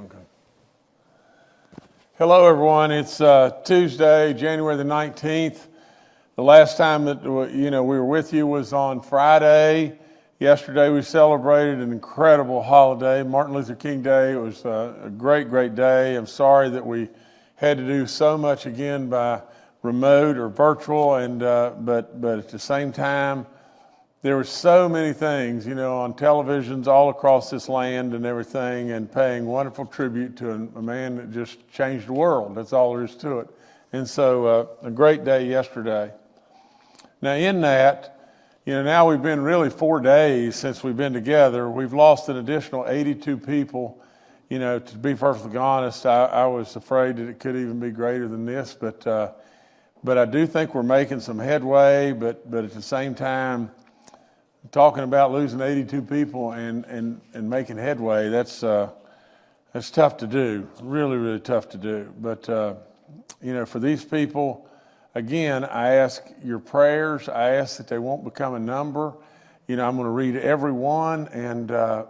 Okay. Hello, everyone. It's Tuesday, January the 19th. The last time that we were with you was on Friday. Yesterday we celebrated an incredible holiday, Martin Luther King Day. It was a great, great day. I'm sorry that we had to do so much again by remote or virtual, and but at the same time, there were so many things, on televisions all across this land and everything, and paying wonderful tribute to a man that just changed the world. That's all there is to it. And so a great day yesterday. Now in that, now we've been really 4 days since we've been together. We've lost an additional 82 people. To be perfectly honest, I was afraid that it could even be greater than this, but I do think we're making some headway, but at the same time, talking about losing 82 people and making headway, that's tough to do, really, really tough to do. But, for these people, again, I ask your prayers. I ask that they won't become a number. I'm going to read every one,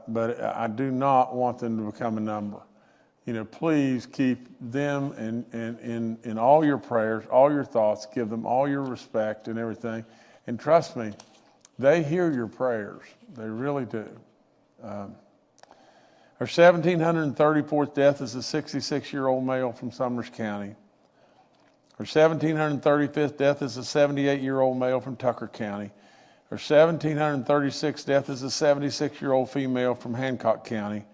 but I do not want them to become a number. Please keep them in all your prayers, all your thoughts, give them all your respect and everything. And trust me, they hear your prayers. They really do. Our 1,734th death is a 66-year-old male from Summers County. Our 1,735th death is a 78-year-old male from Tucker County. Our 1,736th death is a 76-year-old female from Hancock County.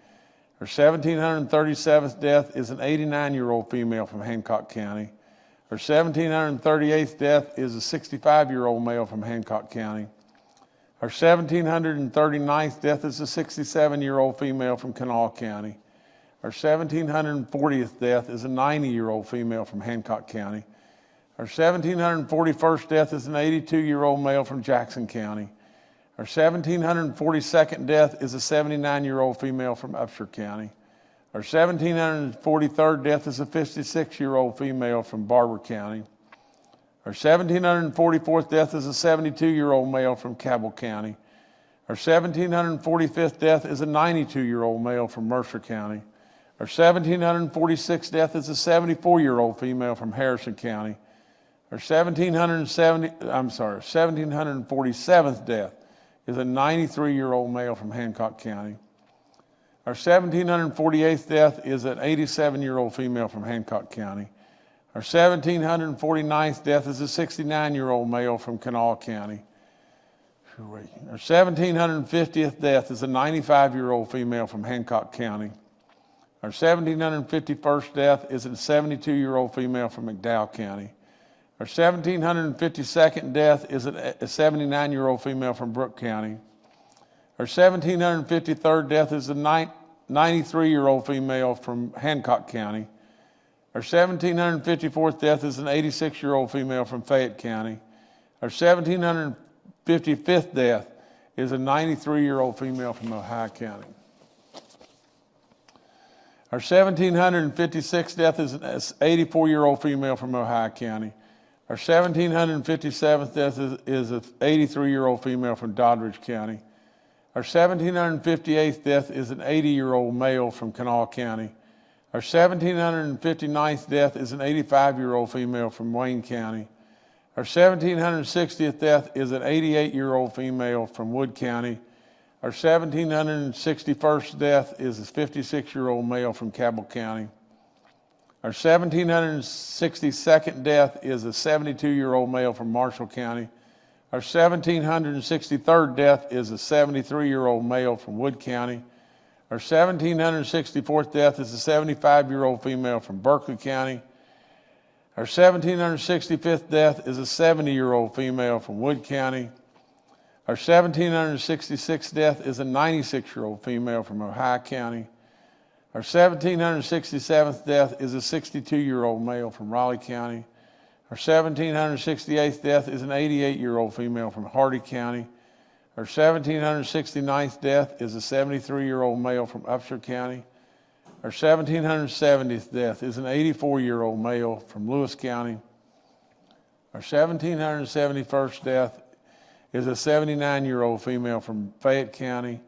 Our 1,737th death is an 89-year-old female from Hancock County. Our 1,738th death is a 65-year-old male from Hancock County. Our 1,739th death is a 67-year-old female from Kanawha County. Our 1,740th death is a 90-year-old female from Hancock County. Our 1,741st death is an 82-year-old male from Jackson County. Our 1,742nd death is a 79-year-old female from Upshur County. Our 1,743rd death is a 56-year-old female from Barber County. Our 1,744th death is a 72-year-old male from Cabell County. Our 1,745th death is a 92-year-old male from Mercer County. Our 1,746th death is a 74-year-old female from Harrison County. Our 1,747th death is a 93-year-old male from Hancock County. Our 1,748th death is an 87-year-old female from Hancock County. Our 1,749th death is a 69-year-old male from Kanawha County. Our 1,750th death is a 95-year-old female from Hancock County. Our 1,751st death is a 72-year-old female from McDowell County. Our 1,752nd death is a 79-year-old female from Brooke County. Our 1,753rd death is a 93-year-old female from Hancock County. Our 1,754th death is an 86-year-old female from Fayette County. Our 1,755th death is a 93-year-old female from Ohio County. Our 1,756th death is an 84-year-old female from Ohio County. Our 1,757th death is an 83-year-old female from Doddridge County. Our 1,758th death is an 80-year-old male from Kanawha County. Our 1,759th death is an 85-year-old female from Wayne County. Our 1,760th death is an 88-year-old female from Wood County. Our 1,761st death is a 56-year-old male from Cabell County. Our 1,762nd death is a 72-year-old male from Marshall County. Our 1,763rd death is a 73-year-old male from Wood County. Our 1,764th death is a 75-year-old female from Berkeley County. Our 1,765th death is a 70-year-old female from Wood County. Our 1,766th death is a 96-year-old female from Ohio County. Our 1,767th death is a 62-year-old male from Raleigh County. Our 1,768th death is an 88-year-old female from Hardy County. Our 1,769th death is a 73-year-old male from Upshur County. Our 1,770th death is an 84-year-old male from Lewis County. Our 1,771st death is a 79-year-old female from Fayette County.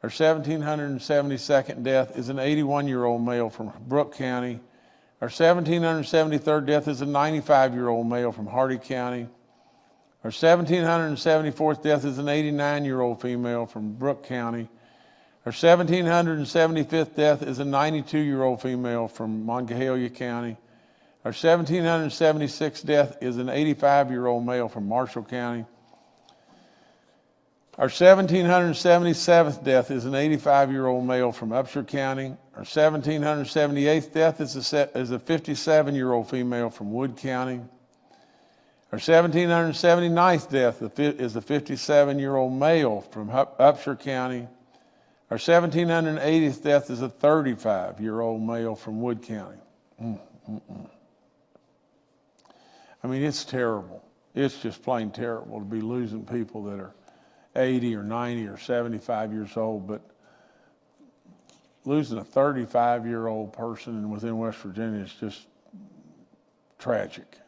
Our 1,772nd death is an 81-year-old male from Brooke County. Our 1,773rd death is a 95-year-old male from Hardy County. Our 1,774th death is an 89-year-old female from Brooke County. Our 1,775th death is a 92-year-old female from Monongalia County. Our 1,776th death is an 85-year-old male from Marshall County. Our 1,777th death is an 85-year-old male from Upshur County. Our 1,778th death is a 57-year-old female from Wood County. Our 1,779th death is a 57-year-old male from Upshur County. Our 1,780th death is a 35-year-old male from Wood County. I mean, it's terrible. It's just plain terrible to be losing people that are 80 or 90 or 75 years old, but losing a 35-year-old person within West Virginia is just tragic.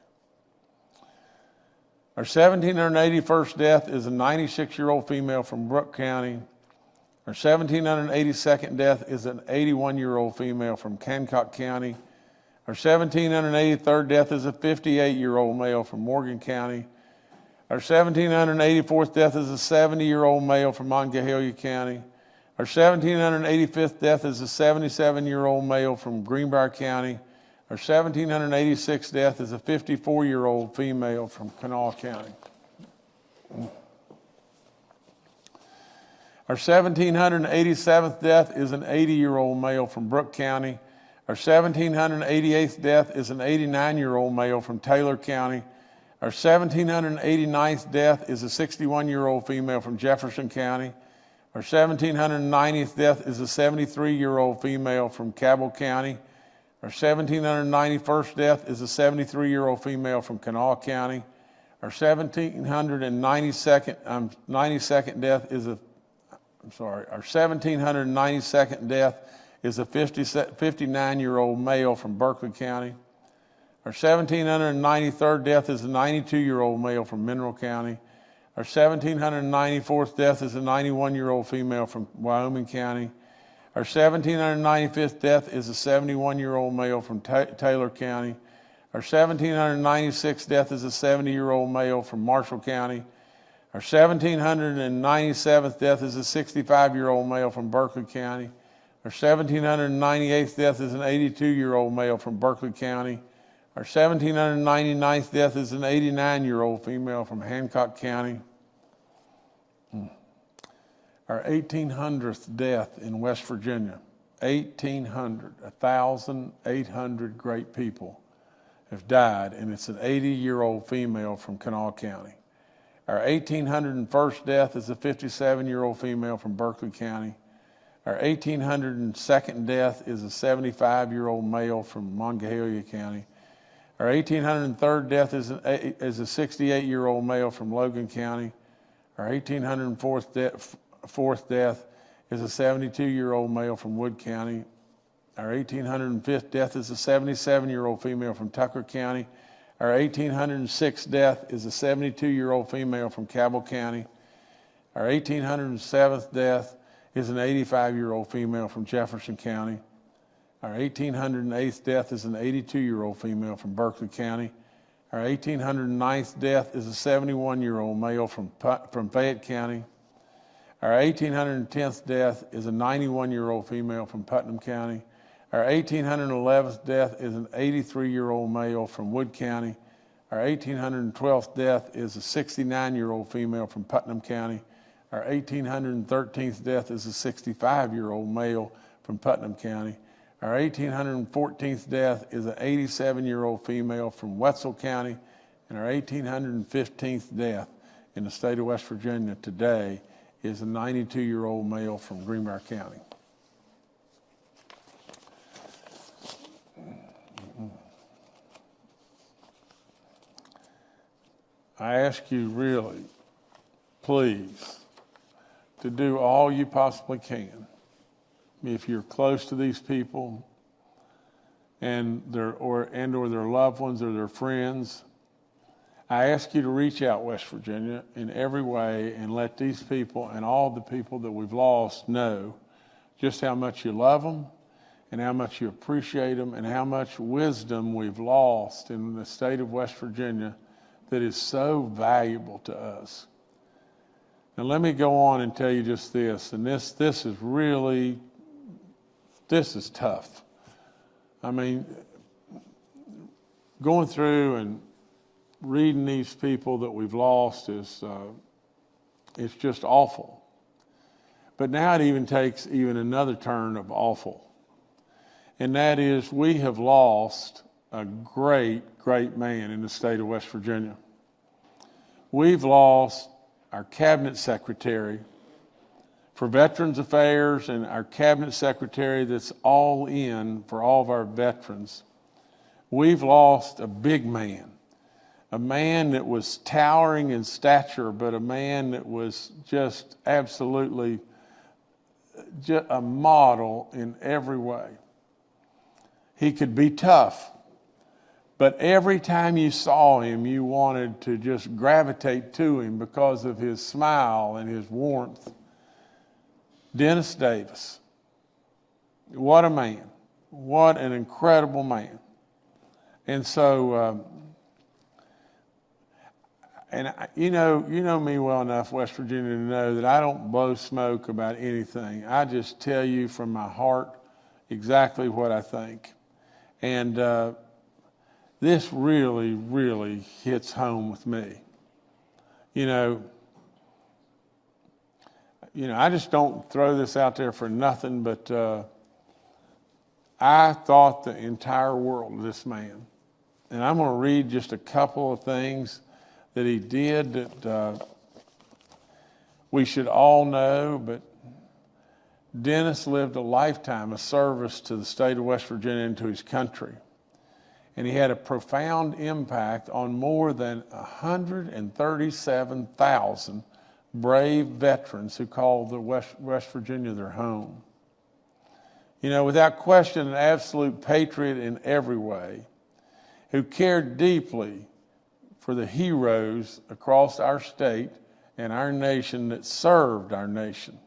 Our 1,781st death is a 96-year-old female from Brooke County. Our 1,782nd death is an 81-year-old female from Hancock County. Our 1,783rd death is a 58-year-old male from Morgan County. Our 1,784th death is a 70-year-old male from Monongalia County. Our 1,785th death is a 77-year-old male from Greenbrier County. Our 1,786th death is a 54-year-old female from Kanawha County. Our 1,787th death is an 80-year-old male from Brooke County. Our 1,788th death is an 89-year-old male from Taylor County. Our 1,789th death is a 61-year-old female from Jefferson County. Our 1,790th death is a 73-year-old female from Cabell County. Our 1,791st death is a 73-year-old female from Kanawha County. Our 1,792nd death is a 59-year-old male from Berkeley County. Our 1,793rd death is a 92-year-old male from Mineral County. Our 1,794th death is a 91-year-old female from Wyoming County. Our 1,795th death is a 71-year-old male from Taylor County. Our 1,796th death is a 70-year-old male from Marshall County. Our 1,797th death is a 65-year-old male from Berkeley County. Our 1,798th death is an 82-year-old male from Berkeley County. Our 1,799th death is an 89-year-old female from Hancock County. Our 1,800th death in West Virginia, 1,800 great people have died, and it's an 80-year-old female from Kanawha County. Our 1,801st death is a 57-year-old female from Berkeley County. Our 1,802nd death is a 75-year-old male from Monongalia County. Our 1,803rd death is a 68-year-old male from Logan County. Our 1,804th death is a 72-year-old male from Wood County. Our 1,805th death is a 77-year-old female from Tucker County. Our 1,806th death is a 72-year-old female from Cabell County. Our 1,807th death is an 85-year-old female from Jefferson County. Our 1,808th death is an 82-year-old female from Berkeley County. Our 1,809th death is a 71-year-old male from Fayette County. Our 1,810th death is a 91-year-old female from Putnam County. Our 1,811th death is an 83-year-old male from Wood County. Our 1,812th death is a 69-year-old female from Putnam County. Our 1,813th death is a 65-year-old male from Putnam County. Our 1,814th death is an 87-year-old female from Wetzel County. And our 1,815th death in the state of West Virginia today is a 92-year-old male from Greenbrier County. I ask you really, please, to do all you possibly can. If you're close to these people and their loved ones or their friends, I ask you to reach out, West Virginia, in every way and let these people and all the people that we've lost know just how much you love them and how much you appreciate them and how much wisdom we've lost in the state of West Virginia that is so valuable to us. Now let me go on and tell you just this, and this is tough. I mean, going through and reading these people that we've lost is it's just awful. But now it even takes another turn of awful. And that is, we have lost a great, great man in the state of West Virginia. We've lost our cabinet secretary for Veterans Affairs and our cabinet secretary that's all in for all of our veterans. We've lost a big man, a man that was towering in stature, but a man that was just absolutely a model in every way. He could be tough, but every time you saw him, you wanted to just gravitate to him because of his smile and his warmth. Dennis Davis. What a man. What an incredible man. And so, you know me well enough, West Virginia, to know that I don't blow smoke about anything. I just tell you from my heart exactly what I think. And this really, really hits home with me. You know, I just don't throw this out there for nothing, but I thought the entire world of this man. And I'm going to read just a couple of things that he did that we should all know, but Dennis lived a lifetime of service to the state of West Virginia and to his country. And he had a profound impact on more than 137,000 brave veterans who called the West Virginia their home. You know, without question, an absolute patriot in every way, who cared deeply for the heroes across our state and our nation that served our nation.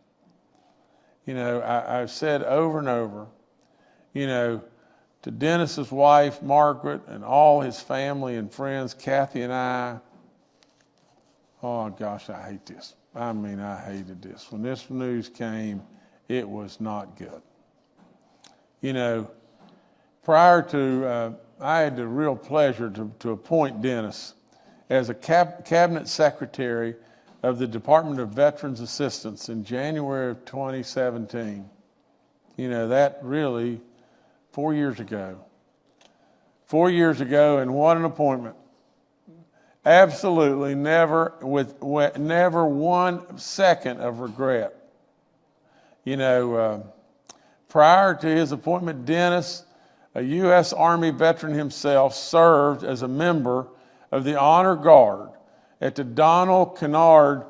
You know, I've said over and over, you know, to Dennis's wife, Margaret, and all his family and friends, Kathy and I, oh gosh, I hate this. I mean, I hated this. When this news came, it was not good. You know, prior to, I had the real pleasure to appoint Dennis as a cabinet secretary of the Department of Veterans Assistance in January of 2017. You know, that really 4 years ago. 4 years ago, and what an appointment. Absolutely never 1 second of regret. You know, prior to his appointment, Dennis, a U.S. Army veteran himself, served as a member of the Honor Guard at the Donald Kennard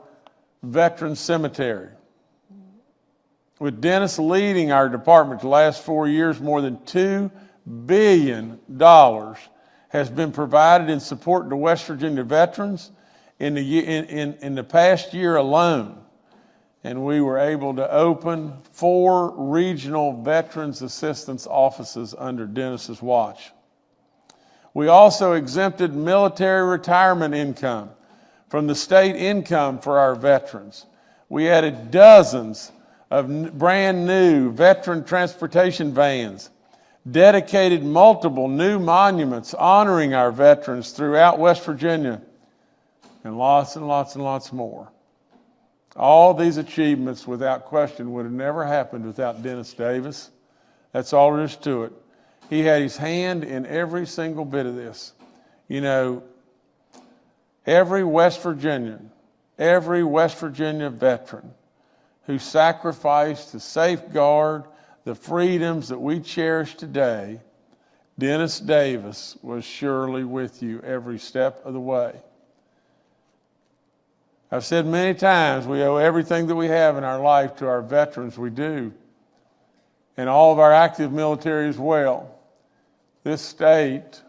Veterans Cemetery. With Dennis leading our department the last 4 years, more than $2 billion has been provided in support to West Virginia veterans in the past year alone. And we were able to open 4 regional veterans assistance offices under Dennis's watch. We also exempted military retirement income from the state income for our veterans. We added dozens of brand new veteran transportation vans, dedicated multiple new monuments honoring our veterans throughout West Virginia, and lots and lots and lots more. All these achievements, without question, would have never happened without Dennis Davis. That's all there is to it. He had his hand in every single bit of this. You know, every West Virginian veteran who sacrificed to safeguard the freedoms that we cherish today, Dennis Davis was surely with you every step of the way. I've said many times we owe everything that we have in our life to our veterans. We do. And all of our active military as well. This state,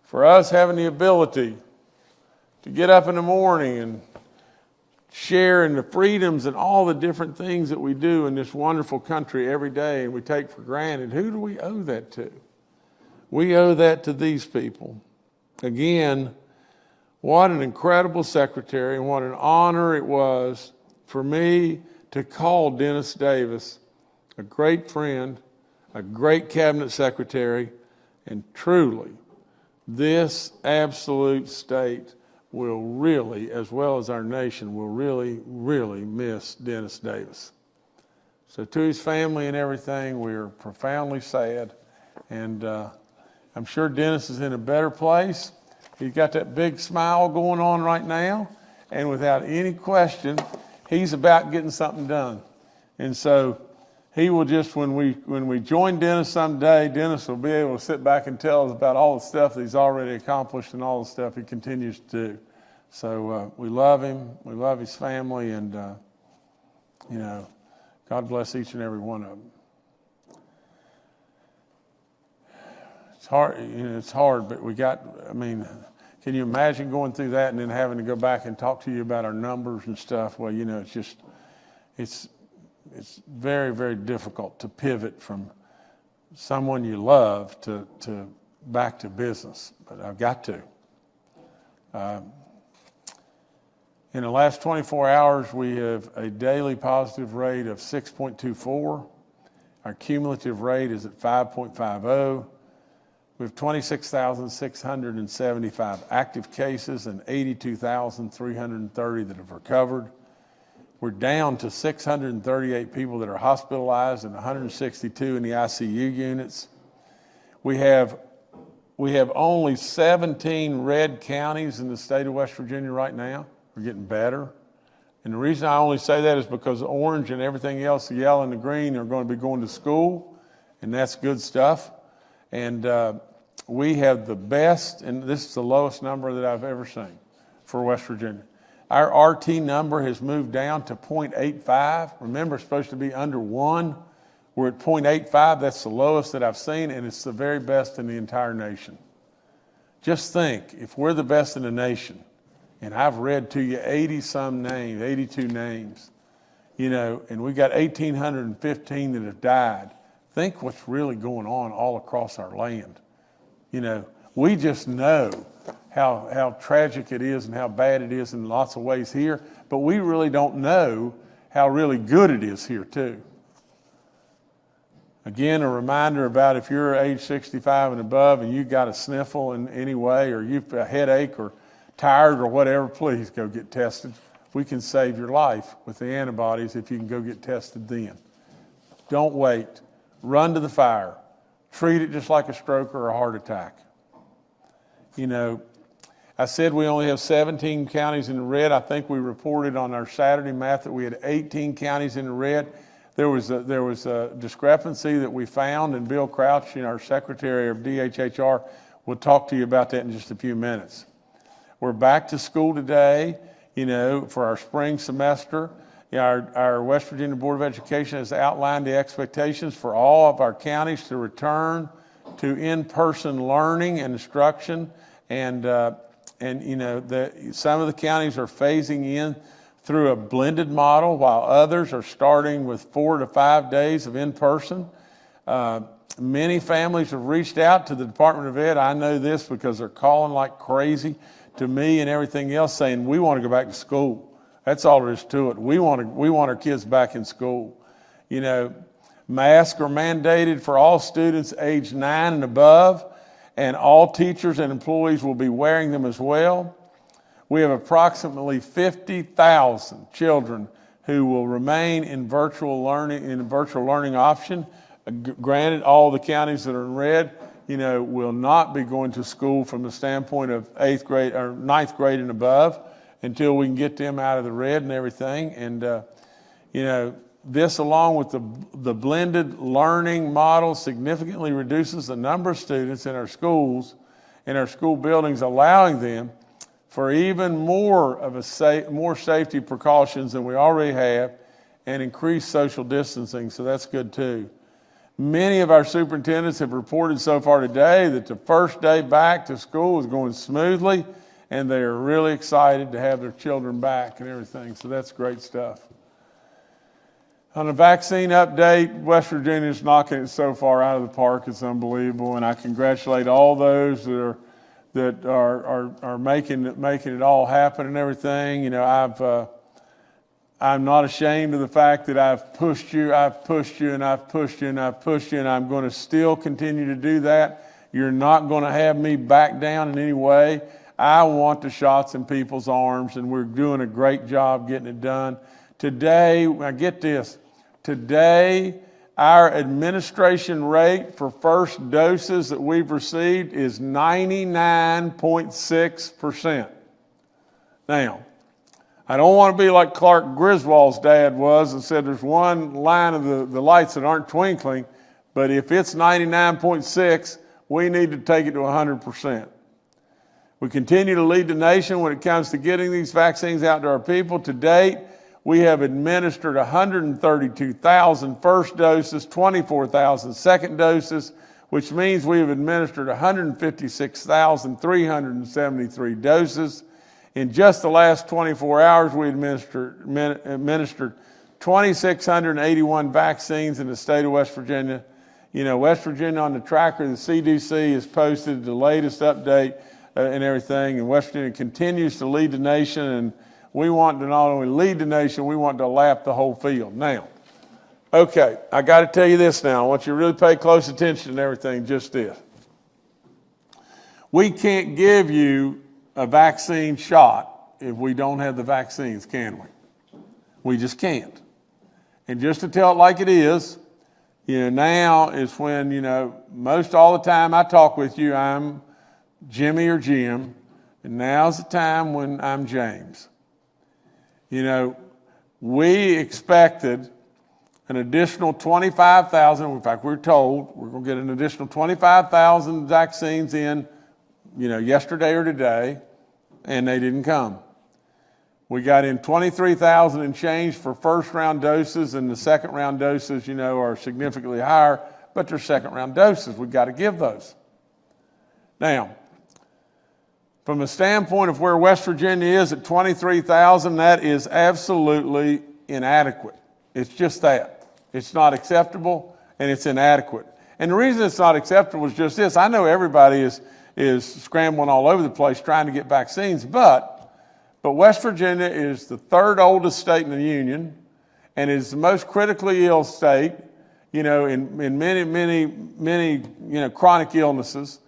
for us having the ability to get up in the morning and share in the freedoms and all the different things that we do in this wonderful country every day and we take for granted. Who do we owe that to? We owe that to these people. Again, what an incredible secretary and what an honor it was for me to call Dennis Davis, a great friend, a great cabinet secretary, and truly, this absolute state will really, as well as our nation, will really, really miss Dennis Davis. So to his family and everything, we're profoundly sad. And I'm sure Dennis is in a better place. He's got that big smile going on right now. And without any question, he's about getting something done. And so he will just, when we join Dennis someday, Dennis will be able to sit back and tell us about all the stuff that he's already accomplished and all the stuff he continues to do. So we love him, we love his family, and God bless each and every one of them. It's hard, but can you imagine going through that and then having to go back and talk to you about our numbers and stuff? Well, it's very, very difficult to pivot from someone you love to back to business, but I've got to. In the last 24 hours, we have a daily positive rate of 6.24. Our cumulative rate is at 5.50. We have 26,675 active cases and 82,330 that have recovered. We're down to 638 people that are hospitalized and 162 in the ICU units. We have only 17 red counties in the state of West Virginia right now. We're getting better. And the reason I only say that is because orange and everything else, the yellow and the green, are going to be going to school, and that's good stuff. And we have the best, and this is the lowest number that I've ever seen for West Virginia. Our RT number has moved down to 0.85. Remember, it's supposed to be under 1. We're at 0.85. That's the lowest that I've seen, and it's the very best in the entire nation. Just think, if we're the best in the nation, and I've read to you 80-some names, 82 names, and we got 1,815 that have died. Think what's really going on all across our land. We just know how tragic it is and how bad it is in lots of ways here, but we really don't know how really good it is here too. Again, a reminder about if you're age 65 and above and you got a sniffle in any way, or you've a headache or tired or whatever, please go get tested. We can save your life with the antibodies if you can go get tested then. Don't wait. Run to the fire. Treat it just like a stroke or a heart attack. I said we only have 17 counties in the red. I think we reported on our Saturday math that we had 18 counties in the red. There was a discrepancy that we found, and Bill Crouch, our Secretary of DHHR, will talk to you about that in just a few minutes. We're back to school today, for our spring semester. Our West Virginia Board of Education has outlined the expectations for all of our counties to return to in-person learning and instruction, and some of the counties are phasing in through a blended model, while others are starting with 4 to 5 days of in-person. Many families have reached out to the Department of Ed. I know this because they're calling like crazy to me and everything else, saying we want to go back to school. That's all there is to it. We want our kids back in school. Masks are mandated for all students age 9 and above, and all teachers and employees will be wearing them as well. We have approximately 50,000 children who will remain in virtual learning option. Granted, all the counties that are in red, will not be going to school from the standpoint of 8th grade or 9th grade and above until we can get them out of the red and everything. And, this, along with the blended learning model, significantly reduces the number of students in our schools, in our school buildings, allowing them for even more safety precautions than we already have, and increased social distancing. So that's good too. Many of our superintendents have reported so far today that the first day back to school is going smoothly, and they are really excited to have their children back and everything. So that's great stuff. On the vaccine update, West Virginia is knocking it so far out of the park. It's unbelievable, and I congratulate all those that are making it all happen and everything. You know, I'm not ashamed of the fact that I've pushed you, and I've pushed you, and I've pushed you, and I'm going to still continue to do that. You're not going to have me back down in any way. I want the shots in people's arms, and we're doing a great job getting it done. Today, now get this, today our administration rate for first doses that we've received is 99.6%. Now, I don't want to be like Clark Griswold's dad was and said there's one line of the lights that aren't twinkling, but if it's 99.6, we need to take it to 100%. We continue to lead the nation when it comes to getting these vaccines out to our people. To date, we have administered 132,000 first doses, 24,000 second doses, which means we have administered 156,373 doses. In just the last 24 hours, we administered 2,681 vaccines in the state of West Virginia. You know, West Virginia on the tracker, the CDC has posted the latest update and everything, and West Virginia continues to lead the nation, and we want to not only lead the nation, we want to lap the whole field. Now, okay, I got to tell you this now. I want you to really pay close attention to everything, just this. We can't give you a vaccine shot if we don't have the vaccines, can we? We just can't. And just to tell it like it is, you know, now is when, you know, most all the time I talk with you, I'm Jimmy or Jim, and now's the time when I'm James. You know, we expected an additional 25,000, in fact, we're told we're going to get an additional 25,000 vaccines in, you know, yesterday or today, and they didn't come. We got in 23,000 and change for first round doses, and the second round doses, you know, are significantly higher, but they're second round doses. We've got to give those. Now, from the standpoint of where West Virginia is at 23,000, that is absolutely inadequate. It's just that. It's not acceptable, and it's inadequate. And the reason it's not acceptable is just this. I know everybody is scrambling all over the place trying to get vaccines, but West Virginia is the third oldest state in the union, and is the most critically ill state, you know, in many, you know, chronic illnesses.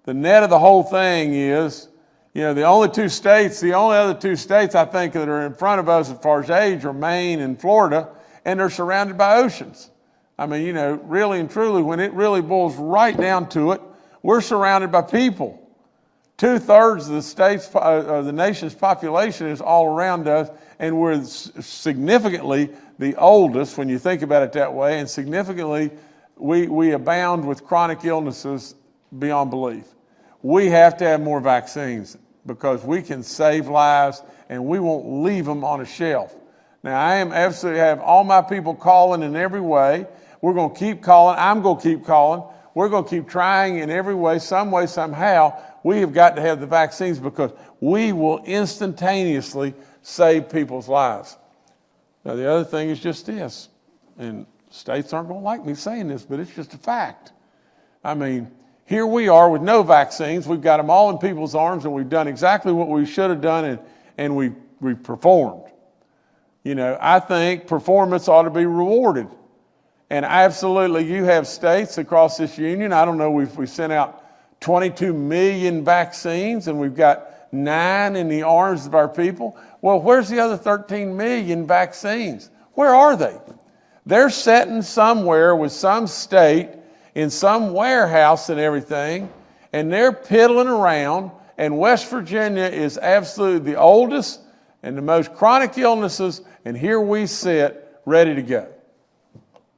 The net of the whole thing is, you know, the only other two states I think that are in front of us as far as age are Maine and Florida, and they're surrounded by oceans. I mean, you know, really and truly, when it really boils right down to it, we're surrounded by people. 2/3 of the nation's population is all around us, and we're significantly the oldest when you think about it that way, and significantly we abound with chronic illnesses beyond belief. We have to have more vaccines because we can save lives, and we won't leave them on a shelf. Now, I am absolutely have all my people calling in every way. We're going to keep calling. I'm going to keep calling. We're going to keep trying in every way, somehow. We have got to have the vaccines because we will instantaneously save people's lives. Now, the other thing is just this, and states aren't going to like me saying this, but it's just a fact. I mean, here we are with no vaccines. We've got them all in people's arms, and we've done exactly what we should have done, and we performed. You know, I think performance ought to be rewarded. And absolutely, you have states across this union. I don't know, we sent out 22 million vaccines, and we've got 9 in the arms of our people. Well, where's the other 13 million vaccines? Where are they? They're sitting somewhere with some state in some warehouse and everything, and they're piddling around, and West Virginia is absolutely the oldest and the most chronic illnesses, and here we sit ready to go.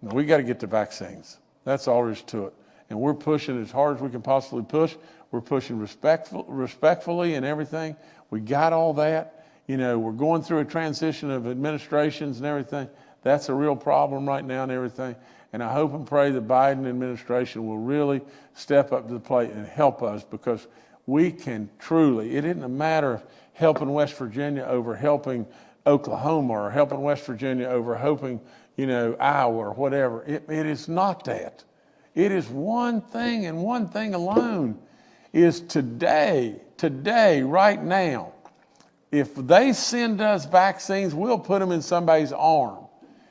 Now, we got to get the vaccines. That's all there is to it. And we're pushing as hard as we can possibly push. We're pushing respectfully and everything. We got all that. You know, we're going through a transition of administrations and everything. That's a real problem right now and everything. And I hope and pray the Biden administration will really step up to the plate and help us, because we can truly, it isn't a matter of helping West Virginia over helping Oklahoma or helping West Virginia over helping, Iowa or whatever. It is not that. It is one thing and one thing alone, is today, right now, if they send us vaccines, we'll put them in somebody's arm.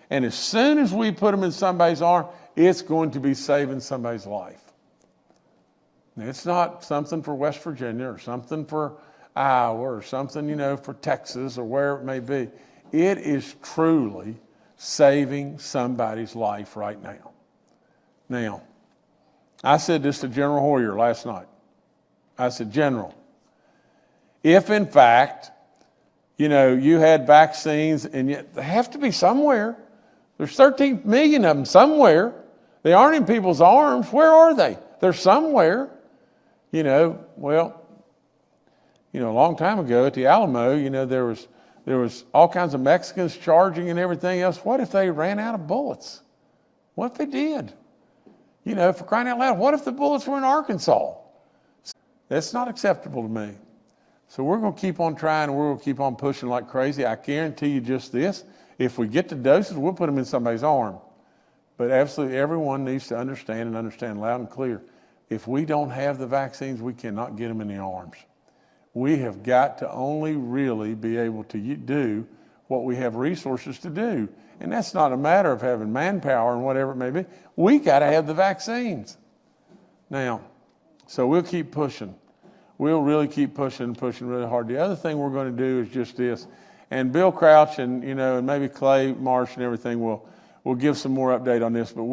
And as soon as we put them in somebody's arm, it's going to be saving somebody's life. Now, it's not something for West Virginia or something for Iowa or something, for Texas or where it may be. It is truly saving somebody's life right now. Now, I said this to General Hoyer last night. I said, General, if in fact, you had vaccines, and yet they have to be somewhere. There's 13 million of them somewhere. They aren't in people's arms. Where are they? They're somewhere. A long time ago at the Alamo, there was all kinds of Mexicans charging and everything else. What if they ran out of bullets? What if they did? For crying out loud, what if the bullets were in Arkansas? That's not acceptable to me. So we're going to keep on trying, and we're going to keep on pushing like crazy. I guarantee you just this. If we get the doses, we'll put them in somebody's arm. But absolutely everyone needs to understand loud and clear. If we don't have the vaccines, we cannot get them in the arms. We have got to only really be able to do what we have resources to do. And that's not a matter of having manpower and whatever it may be. We got to have the vaccines. Now, so we'll keep pushing. We'll really keep pushing really hard. The other thing we're going to do is just this. And Bill Crouch and maybe Clay Marsh and everything will give some more update on this. But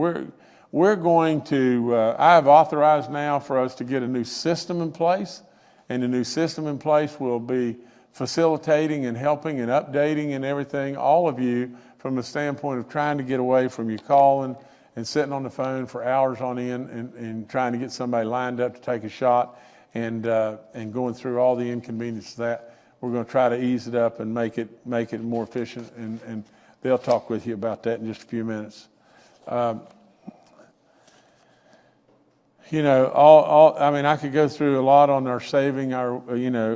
we're going to, I have authorized now for us to get a new system in place. And the new system in place will be facilitating and helping and updating and everything, all of you, from the standpoint of trying to get away from you calling and sitting on the phone for hours on end and trying to get somebody lined up to take a shot and going through all the inconvenience of that. We're going to try to ease it up and make it more efficient, and they'll talk with you about that in just a few minutes. I could go through a lot on our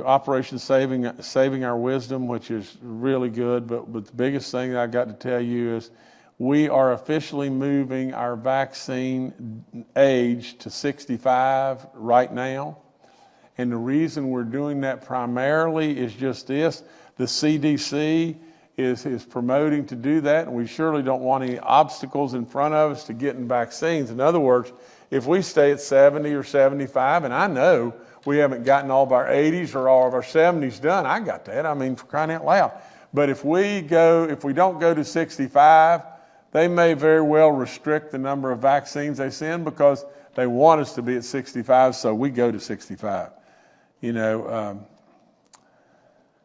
Operation Saving Our Wisdom, which is really good. But the biggest thing that I got to tell you is we are officially moving our vaccine age to 65 right now. And the reason we're doing that primarily is just this. The CDC is promoting to do that, and we surely don't want any obstacles in front of us to getting vaccines. In other words, if we stay at 70 or 75, and I know we haven't gotten all of our 80s or all of our 70s done, I got that, for crying out loud. But if we don't go to 65, they may very well restrict the number of vaccines they send because they want us to be at 65, so we go to 65.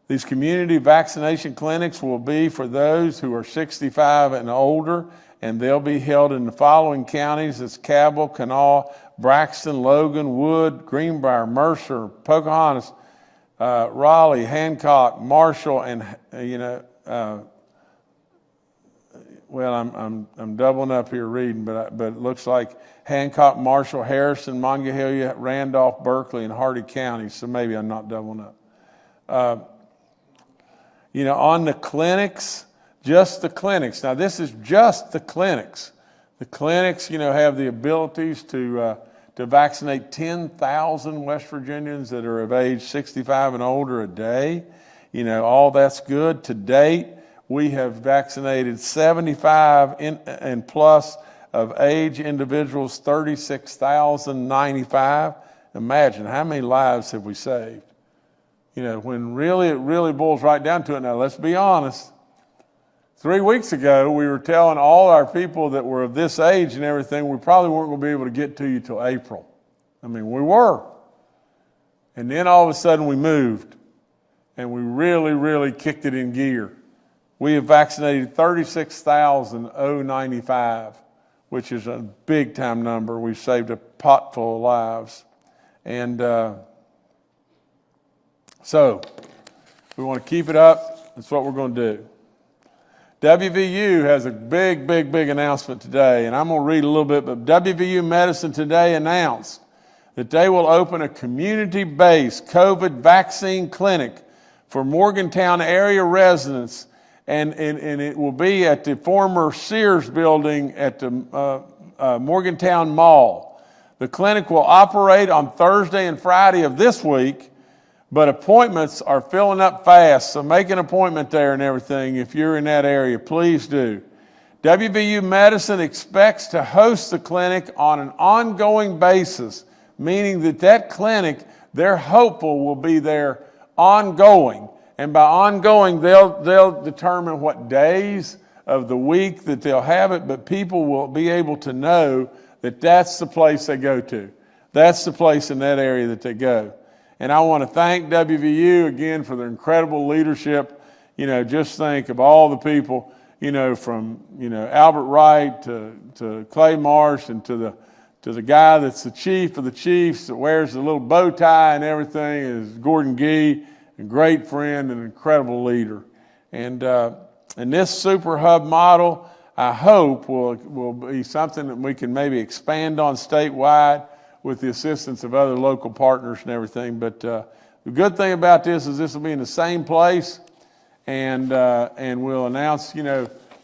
These community vaccination clinics will be for those who are 65 and older, and they'll be held in the following counties. It's Cabell, Kanawha, Braxton, Logan, Wood, Greenbrier, Mercer, Pocahontas, Raleigh, Hancock, Marshall, and I'm doubling up here reading, but it looks like Hancock, Marshall, Harrison, Monongahela, Randolph, Berkeley, and Hardy counties. So maybe I'm not doubling up. On the clinics, just the clinics. Now this is just the clinics. The clinics, have the abilities to vaccinate 10,000 West Virginians that are of age 65 and older a day. All that's good. To date, we have vaccinated 75 and plus of age individuals, 36,095. Imagine how many lives have we saved? When it really boils right down to it. Now, let's be honest. 3 weeks ago, we were telling all our people that were of this age and everything, we probably weren't going to be able to get to you till April. We were. And then all of a sudden we moved, and we really, really kicked it in gear. We have vaccinated 36,095, which is a big time number. We've saved a pot full of lives. And so we want to keep it up. That's what we're going to do. WVU has a big announcement today, and I'm going to read a little bit, but WVU Medicine today announced that they will open a community-based COVID vaccine clinic for Morgantown area residents, and it will be at the former Sears building at the Morgantown Mall. The clinic will operate on Thursday and Friday of this week, but appointments are filling up fast, so make an appointment there and everything. If you're in that area, please do. WVU Medicine expects to host the clinic on an ongoing basis, meaning that clinic, they're hopeful, will be there ongoing. And by ongoing, they'll determine what days of the week that they'll have it, but people will be able to know that that's the place they go to. That's the place in that area that they go. And I want to thank WVU again for their incredible leadership. Just think of all the people, from, Albert Wright to Clay Marsh and to the guy that's the chief of the chiefs that wears the little bow tie and everything is Gordon Gee, a great friend and incredible leader. And this super hub model, I hope, will be something that we can maybe expand on statewide with the assistance of other local partners and everything. But the good thing about this is this will be in the same place, and we'll announce,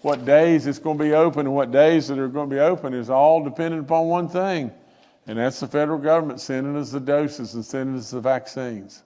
what days it's going to be open, and what days that are going to be open is all dependent upon one thing, and that's the federal government sending us the doses and sending us the vaccines.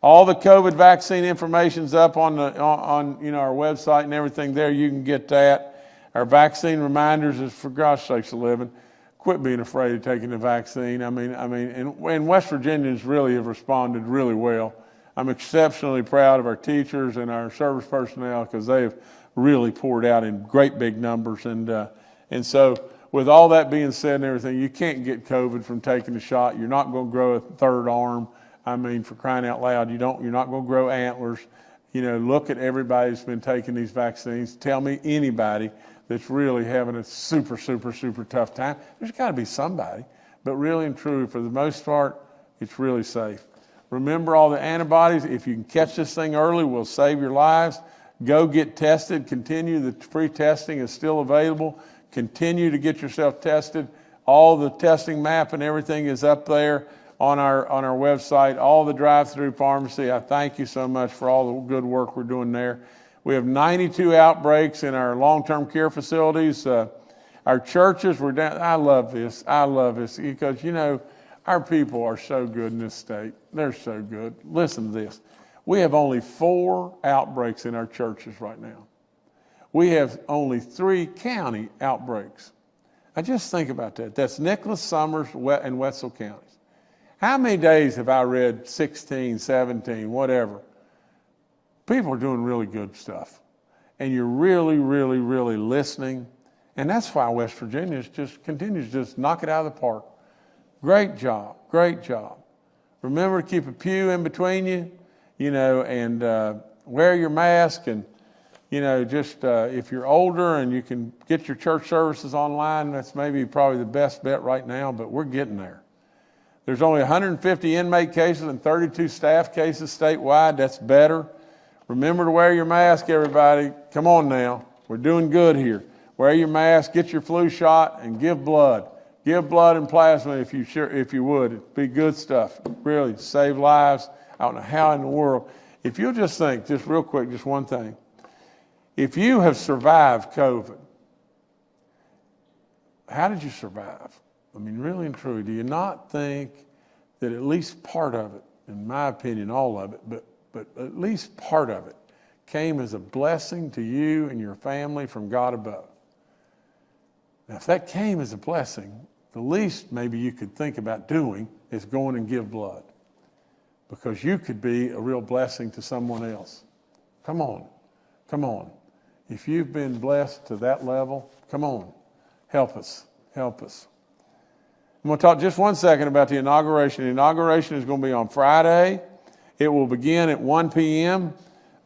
All the COVID vaccine information's up on our website and everything there. You can get that. Our vaccine reminders is, for gosh sakes, 11. Quit being afraid of taking the vaccine. And West Virginians really have responded really well. I'm exceptionally proud of our teachers and our service personnel because they have really poured out in great big numbers. And so with all that being said and everything, you can't get COVID from taking the shot. You're not going to grow a third arm. For crying out loud, you're not going to grow antlers. Look at everybody that's been taking these vaccines. Tell me anybody that's really having a super, super, super tough time. There's got to be somebody. But really and truly, for the most part, it's really safe. Remember all the antibodies. If you can catch this thing early, we'll save your lives. Go get tested. Continue. The free testing is still available. Continue to get yourself tested. All the testing map and everything is up there on our website. All the drive-through pharmacy. I thank you so much for all the good work we're doing there. We have 92 outbreaks in our long-term care facilities. Our churches, we're down. I love this because, our people are so good in this state. They're so good. Listen to this. We have only 4 outbreaks in our churches right now. We have only 3 county outbreaks. Now just think about that. That's Nicholas, Summers, and Wetzel counties. How many days have I read 16, 17, whatever? People are doing really good stuff. And you're really, really, really listening. And that's why West Virginia just continues to just knock it out of the park. Great job. Great job. Remember to keep a pew in between you, and wear your mask. And, if you're older and you can get your church services online, that's probably the best bet right now, but we're getting there. There's only 150 inmate cases and 32 staff cases statewide. That's better. Remember to wear your mask, everybody. Come on now. We're doing good here. Wear your mask, get your flu shot, and give blood. Give blood and plasma if you would. It'd be good stuff. Really, save lives. I don't know how in the world. If you'll just think, just real quick, just one thing. If you have survived COVID, how did you survive? Really and truly, do you not think that at least part of it, in my opinion, all of it, but at least part of it came as a blessing to you and your family from God above? Now, if that came as a blessing, the least maybe you could think about doing is going and give blood, because you could be a real blessing to someone else. Come on. If you've been blessed to that level, come on, help us. I'm going to talk just 1 second about the inauguration. The inauguration is going to be on Friday. It will begin at 1 p.m.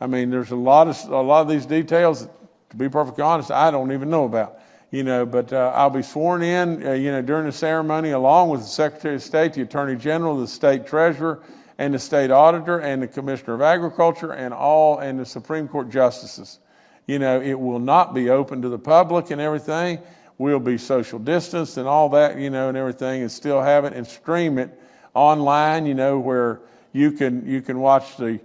There's a lot of these details, to be perfectly honest, I don't even know about. But I'll be sworn in, during the ceremony, along with the Secretary of State, the Attorney General, the State Treasurer, and the State Auditor, and the Commissioner of Agriculture, and the Supreme Court Justices. It will not be open to the public and everything. we'll be social distanced and all that, and everything, and still have it and stream it online, where you can watch the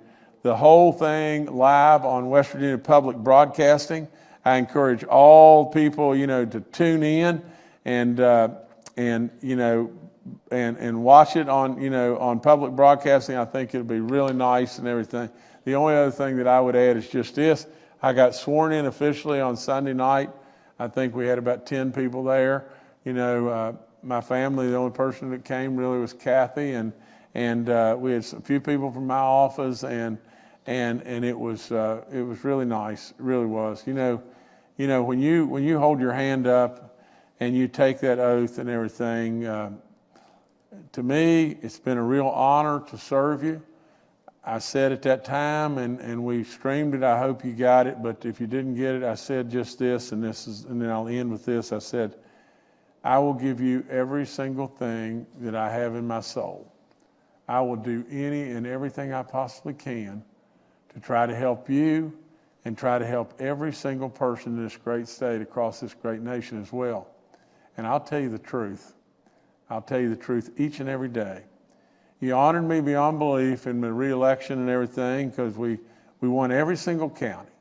whole thing live on West Virginia Public Broadcasting. I encourage all people, to tune in and watch it on public broadcasting. I think it'll be really nice and everything. The only other thing that I would add is just this. I got sworn in officially on Sunday night. I think we had about 10 people there. My family, the only person that came really was Kathy, and we had a few people from my office, and it was really nice. It really was. When you hold your hand up and you take that oath and everything, to me, it's been a real honor to serve you. I said at that time, and we streamed it. I hope you got it, but if you didn't get it, I said just this, and then I'll end with this. I said, I will give you every single thing that I have in my soul. I will do any and everything I possibly can to try to help you and try to help every single person in this great state across this great nation as well. And I'll tell you the truth. I'll tell you the truth each and every day. You honored me beyond belief in the re-election and everything, because we won every single county.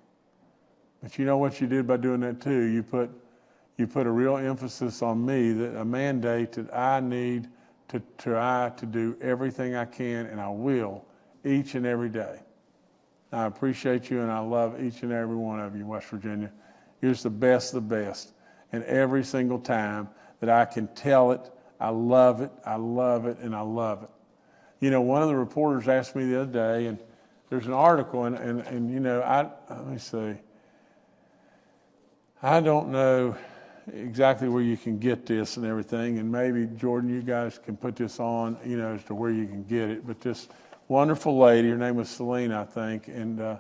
But you know what you did by doing that too? You put a real emphasis on me, that a mandate that I need to try to do everything I can, and I will, each and every day. I appreciate you, and I love each and every one of you, West Virginia. You're just the best of the best. And every single time that I can tell it, I love it, I love it, and I love it. One of the reporters asked me the other day, and there's an article, and let me see. I don't know exactly where you can get this and everything, and maybe, Jordan, you guys can put this on, as to where you can get it. But this wonderful lady, her name was Selena, I think, and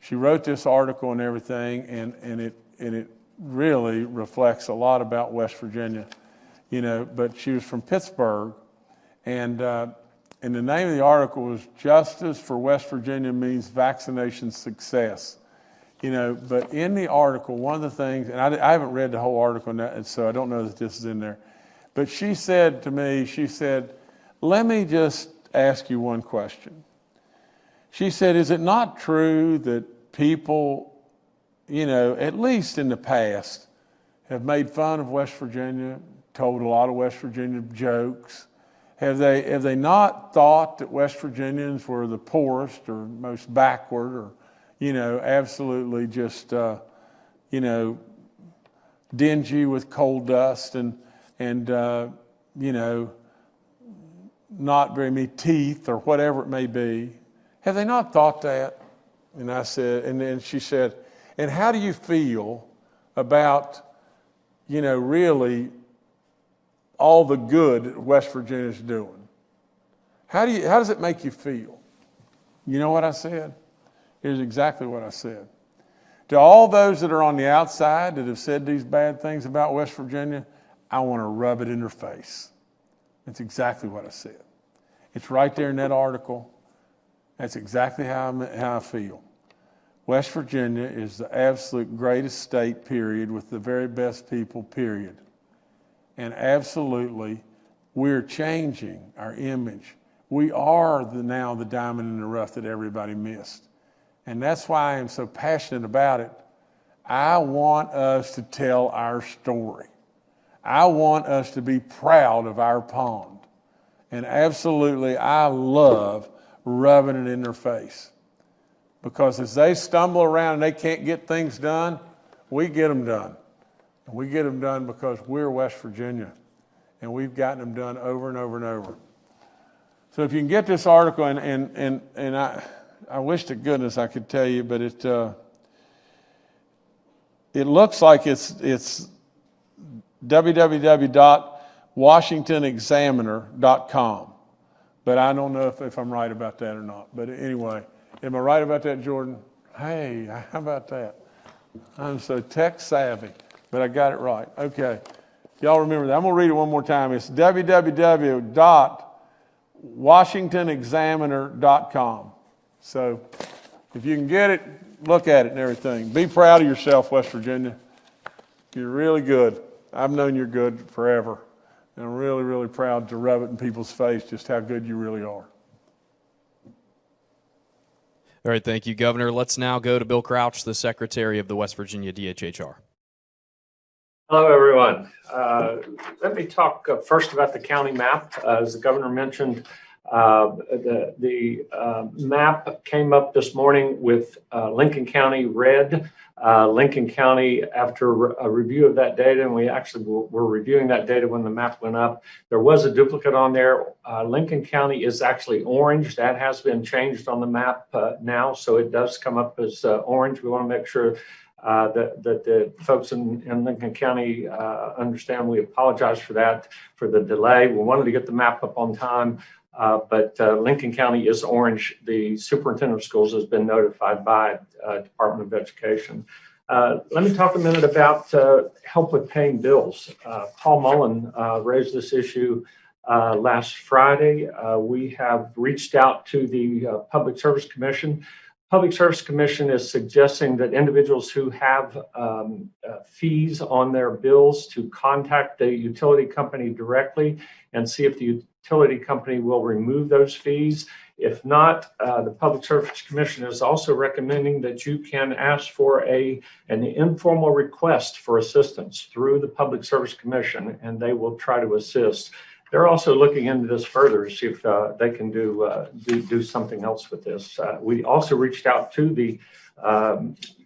she wrote this article and everything, and it really reflects a lot about West Virginia, but she was from Pittsburgh, and the name of the article was Justice for West Virginia Means Vaccination Success. But in the article, one of the things, and I haven't read the whole article, and so I don't know that this is in there, but she said to me, let me just ask you one question. She said, is it not true that people, at least in the past, have made fun of West Virginia, told a lot of West Virginia jokes? Have they not thought that West Virginians were the poorest or most backward, or, absolutely just, dingy with coal dust and not very many teeth or whatever it may be? Have they not thought that? And I said, and then she said, and how do you feel about, really all the good that West Virginia is doing? How does it make you feel? You know what I said? Here's exactly what I said. To all those that are on the outside that have said these bad things about West Virginia, I want to rub it in their face. That's exactly what I said. It's right there in that article. That's exactly how I feel. West Virginia is the absolute greatest state, period, with the very best people, period. And absolutely, we're changing our image. We are now the diamond in the rough that everybody missed. And that's why I am so passionate about it. I want us to tell our story. I want us to be proud of our pond. And absolutely, I love rubbing it in their face. Because as they stumble around and they can't get things done, we get them done. And we get them done because we're West Virginia. And we've gotten them done over and over and over. So if you can get this article, and I wish to goodness I could tell you, but it looks like it's www.washingtonexaminer.com. But I don't know if I'm right about that or not. But anyway, am I right about that, Jordan? Hey, how about that? I'm so tech savvy, but I got it right. Okay. Y'all remember that. I'm going to read it one more time. It's www.washingtonexaminer.com. So if you can get it, look at it and everything. Be proud of yourself, West Virginia. You're really good. I've known you're good forever. And I'm really, really proud to rub it in people's face just how good you really are. All right, thank you, Governor. Let's now go to Bill Crouch, the Secretary of the West Virginia DHHR. Hello, everyone. Let me talk first about the county map. As the governor mentioned, the map came up this morning with Lincoln County red. Lincoln County, after a review of that data, and we actually were reviewing that data when the map went up, there was a duplicate on there. Lincoln County is actually orange. That has been changed on the map now, so it does come up as orange. We want to make sure that the folks in Lincoln County understand. We apologize for that, for the delay. We wanted to get the map up on time, but Lincoln County is orange. The superintendent of schools has been notified by Department of Education. Let me talk a minute about help with paying bills. Paul Mullen raised this issue last Friday. We have reached out to the Public Service Commission. Public Service Commission is suggesting that individuals who have fees on their bills to contact the utility company directly and see if the utility company will remove those fees. If not, the Public Service Commission is also recommending that you can ask for an informal request for assistance through the Public Service Commission, and they will try to assist. They're also looking into this further to see if they can do something else with this. We also reached out to the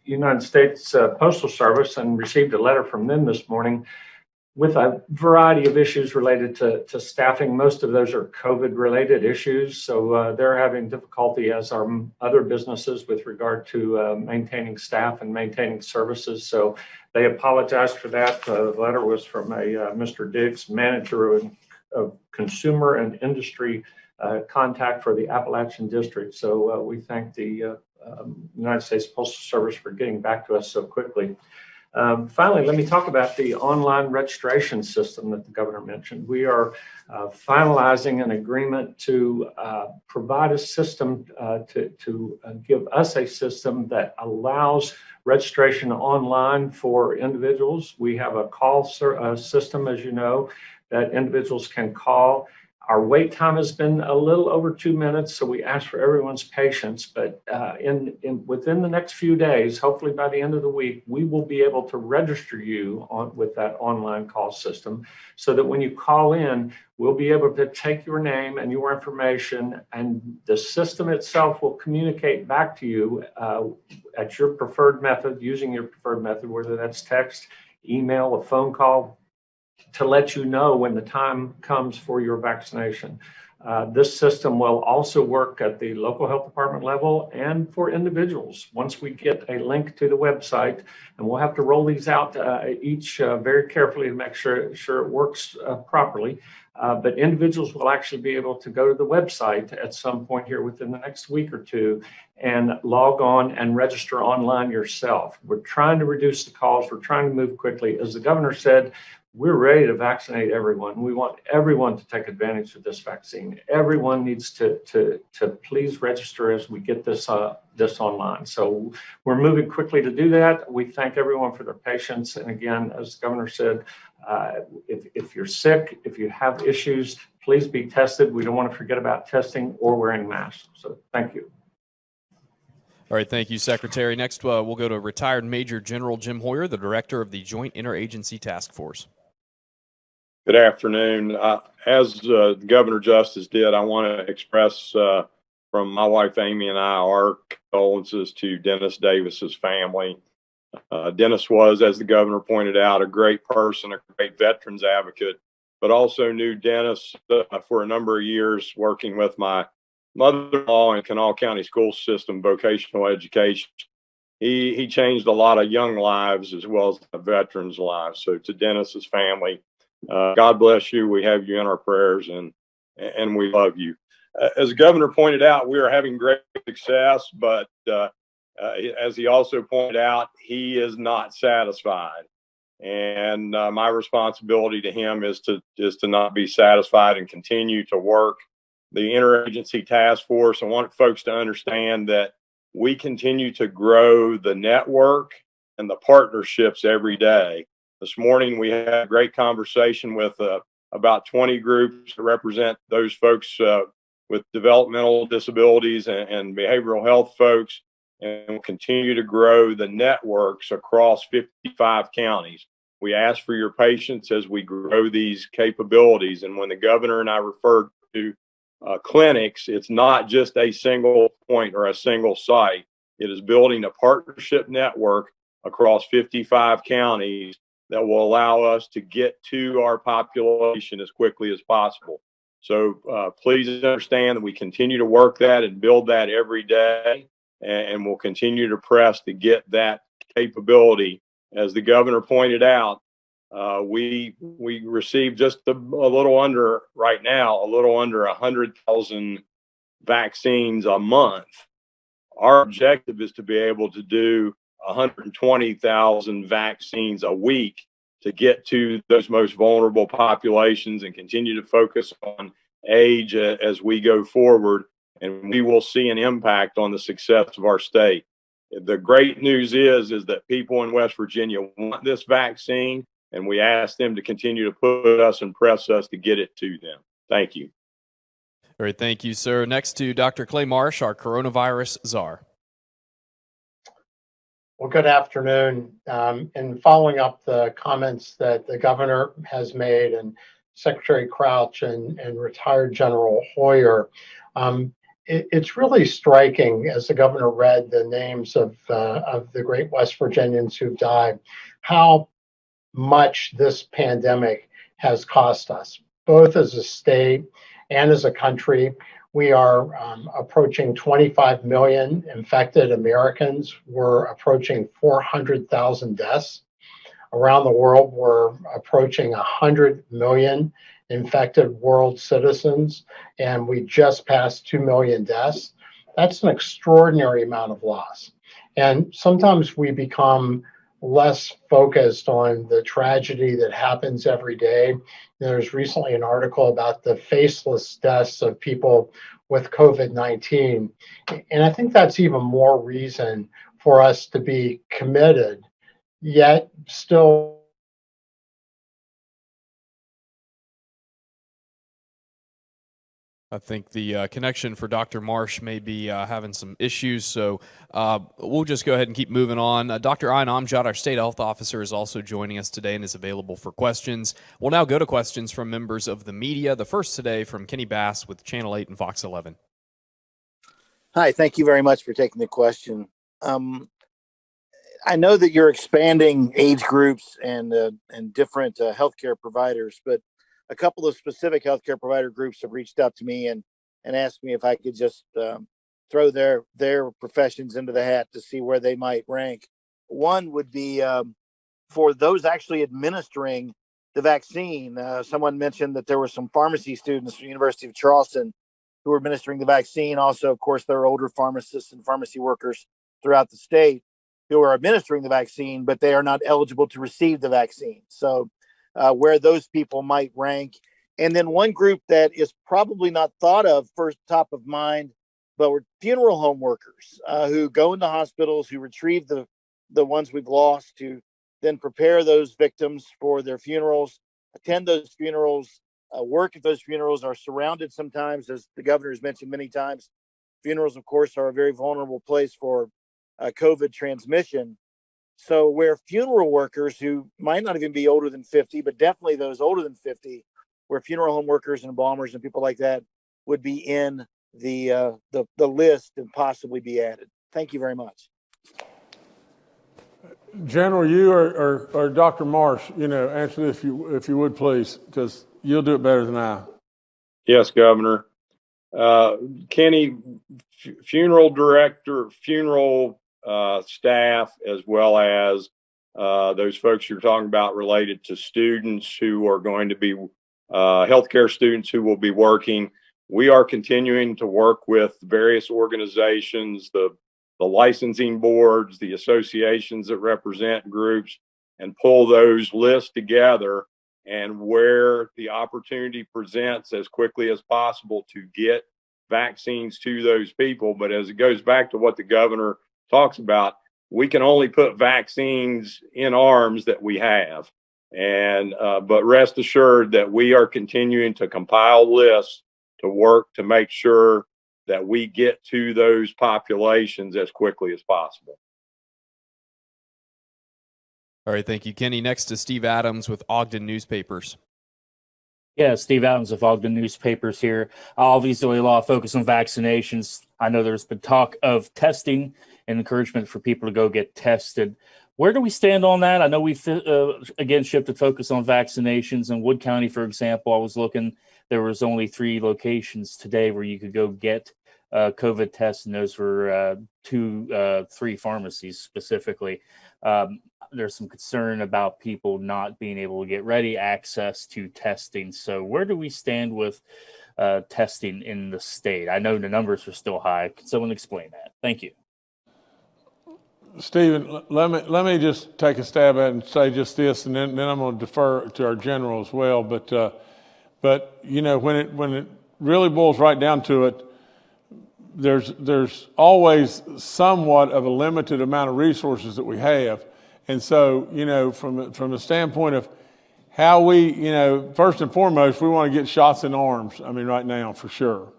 United States Postal Service and received a letter from them this morning with a variety of issues related to staffing. Most of those are COVID-related issues, so they're having difficulty, as are other businesses, with regard to maintaining staff and maintaining services. So they apologized for that. The letter was from a Mr. Diggs, manager of consumer and industry contact for the Appalachian District. So we thank the United States Postal Service for getting back to us so quickly. Finally, let me talk about the online registration system that the governor mentioned. We are finalizing an agreement to provide a system to give us a system that allows registration online for individuals. We have a call system, as you know, that individuals can call. Our wait time has been a little over 2 minutes, so we ask for everyone's patience. But within the next few days, hopefully by the end of the week, we will be able to register you with that online call system, so that when you call in, we'll be able to take your name and your information, and the system itself will communicate back to you at your preferred method, using your preferred method, whether that's text, email, a phone call, to let you know when the time comes for your vaccination. This system will also work at the local health department level and for individuals. Once we get a link to the website, and we'll have to roll these out each very carefully to make sure it works properly. But individuals will actually be able to go to the website at some point here within the next week or two and log on and register online yourself. We're trying to reduce the calls. We're trying to move quickly. As the governor said, we're ready to vaccinate everyone. We want everyone to take advantage of this vaccine. Everyone needs to please register as we get this online. So we're moving quickly to do that. We thank everyone for their patience. And again, as the governor said, if you're sick, if you have issues, please be tested. We don't want to forget about testing or wearing masks. So thank you. All right, thank you, Secretary. Next, we'll go to retired Major General Jim Hoyer, the director of the Joint Interagency Task Force. Good afternoon. As Governor Justice did, I want to express from my wife Amy and I our condolences to Dennis Davis's family. Dennis was, as the governor pointed out, a great person, a great veterans advocate, but also knew Dennis for a number of years working with my mother-in-law in Kanawha County School System vocational education. He changed a lot of young lives as well as the veterans' lives. So to Dennis's family, God bless you. We have you in our prayers, and we love you. As the governor pointed out, we are having great success, but as he also pointed out, he is not satisfied. And my responsibility to him is to not be satisfied and continue to work. The Interagency Task Force, I want folks to understand that we continue to grow the network and the partnerships every day. This morning, we had a great conversation with about 20 groups that represent those folks with developmental disabilities and behavioral health folks, and we'll continue to grow the networks across 55 counties. We ask for your patience as we grow these capabilities. And when the governor and I referred to clinics, it's not just a single point or a single site. It is building a partnership network across 55 counties that will allow us to get to our population as quickly as possible. So please understand that we continue to work that and build that every day, and we'll continue to press to get that capability. As the governor pointed out, we received just a little under, right now, a little under 100,000 vaccines a month. Our objective is to be able to do 120,000 vaccines a week to get to those most vulnerable populations and continue to focus on age as we go forward. And we will see an impact on the success of our state. The great news is that people in West Virginia want this vaccine, and we ask them to continue to put us and press us to get it to them. Thank you. All right, thank you, sir. Next to Dr. Clay Marsh, our coronavirus czar. Well, good afternoon. In following up the comments that the governor has made and Secretary Crouch and retired General Hoyer, it's really striking as the governor read the names of the great West Virginians who've died, how much this pandemic has cost us, both as a state and as a country. We are approaching 25 million infected Americans. We're approaching 400,000 deaths. Around the world, we're approaching 100 million infected world citizens, and we just passed 2 million deaths. That's an extraordinary amount of loss. And sometimes we become less focused on the tragedy that happens every day. There's recently an article about the faceless deaths of people with COVID-19. And I think that's even more reason for us to be committed, yet still I think the connection for Dr. Marsh may be having some issues, so we'll just go ahead and keep moving on. Dr. Ayan Amjad, our state health officer, is also joining us today and is available for questions. We'll now go to questions from members of the media. The first today from Kenny Bass with Channel 8 and Fox 11. Hi, thank you very much for taking the question. I know that you're expanding age groups and different healthcare providers, but a couple of specific healthcare provider groups have reached out to me and asked me if I could just throw their professions into the hat to see where they might rank. One would be for those actually administering the vaccine. Someone mentioned that there were some pharmacy students from the University of Charleston who were administering the vaccine. Also, of course, there are older pharmacists and pharmacy workers throughout the state who are administering the vaccine, but they are not eligible to receive the vaccine. So where those people might rank. And then one group that is probably not thought of first top of mind, but we're funeral home workers who go into hospitals, who retrieve the ones we've lost, to then prepare those victims for their funerals, attend those funerals, work at those funerals, are surrounded sometimes, as the governor has mentioned many times. Funerals, of course, are a very vulnerable place for COVID transmission. So where funeral workers who might not even be older than 50, but definitely those older than 50, where funeral home workers and embalmers and people like that would be in the list and possibly be added. Thank you very much. General, you or Dr. Marsh, answer this if you would, please, because you'll do it better than I. Yes, Governor. Kenny, funeral director, funeral staff, as well as those folks you're talking about related to students who are going to be healthcare students who will be working. We are continuing to work with various organizations, the licensing boards, the associations that represent groups, and pull those lists together, and where the opportunity presents as quickly as possible to get vaccines to those people. But as it goes back to what the governor talks about, we can only put vaccines in arms that we have. And but rest assured that we are continuing to compile lists to work to make sure that we get to those populations as quickly as possible. All right, thank you, Kenny. Next is Steve Adams with Ogden Newspapers. Yeah, Steve Adams of Ogden Newspapers here. Obviously, a lot of focus on vaccinations. I know there's been talk of testing and encouragement for people to go get tested. Where do we stand on that? I know we've, again, shifted focus on vaccinations. In Wood County, for example, I was looking, there was only 3 locations today where you could go get COVID tests, and those were 3 pharmacies specifically. There's some concern about people not being able to get ready access to testing. So where do we stand with testing in the state? I know the numbers are still high. Can someone explain that? Thank you. Stephen, let me just take a stab at it and say just this, and then I'm going to defer to our general as well. But you know, when it really boils right down to it, there's always somewhat of a limited amount of resources that we have. And so, you know, from the standpoint of how we, you know, first and foremost, we want to get shots in arms. I mean, right now, for sure.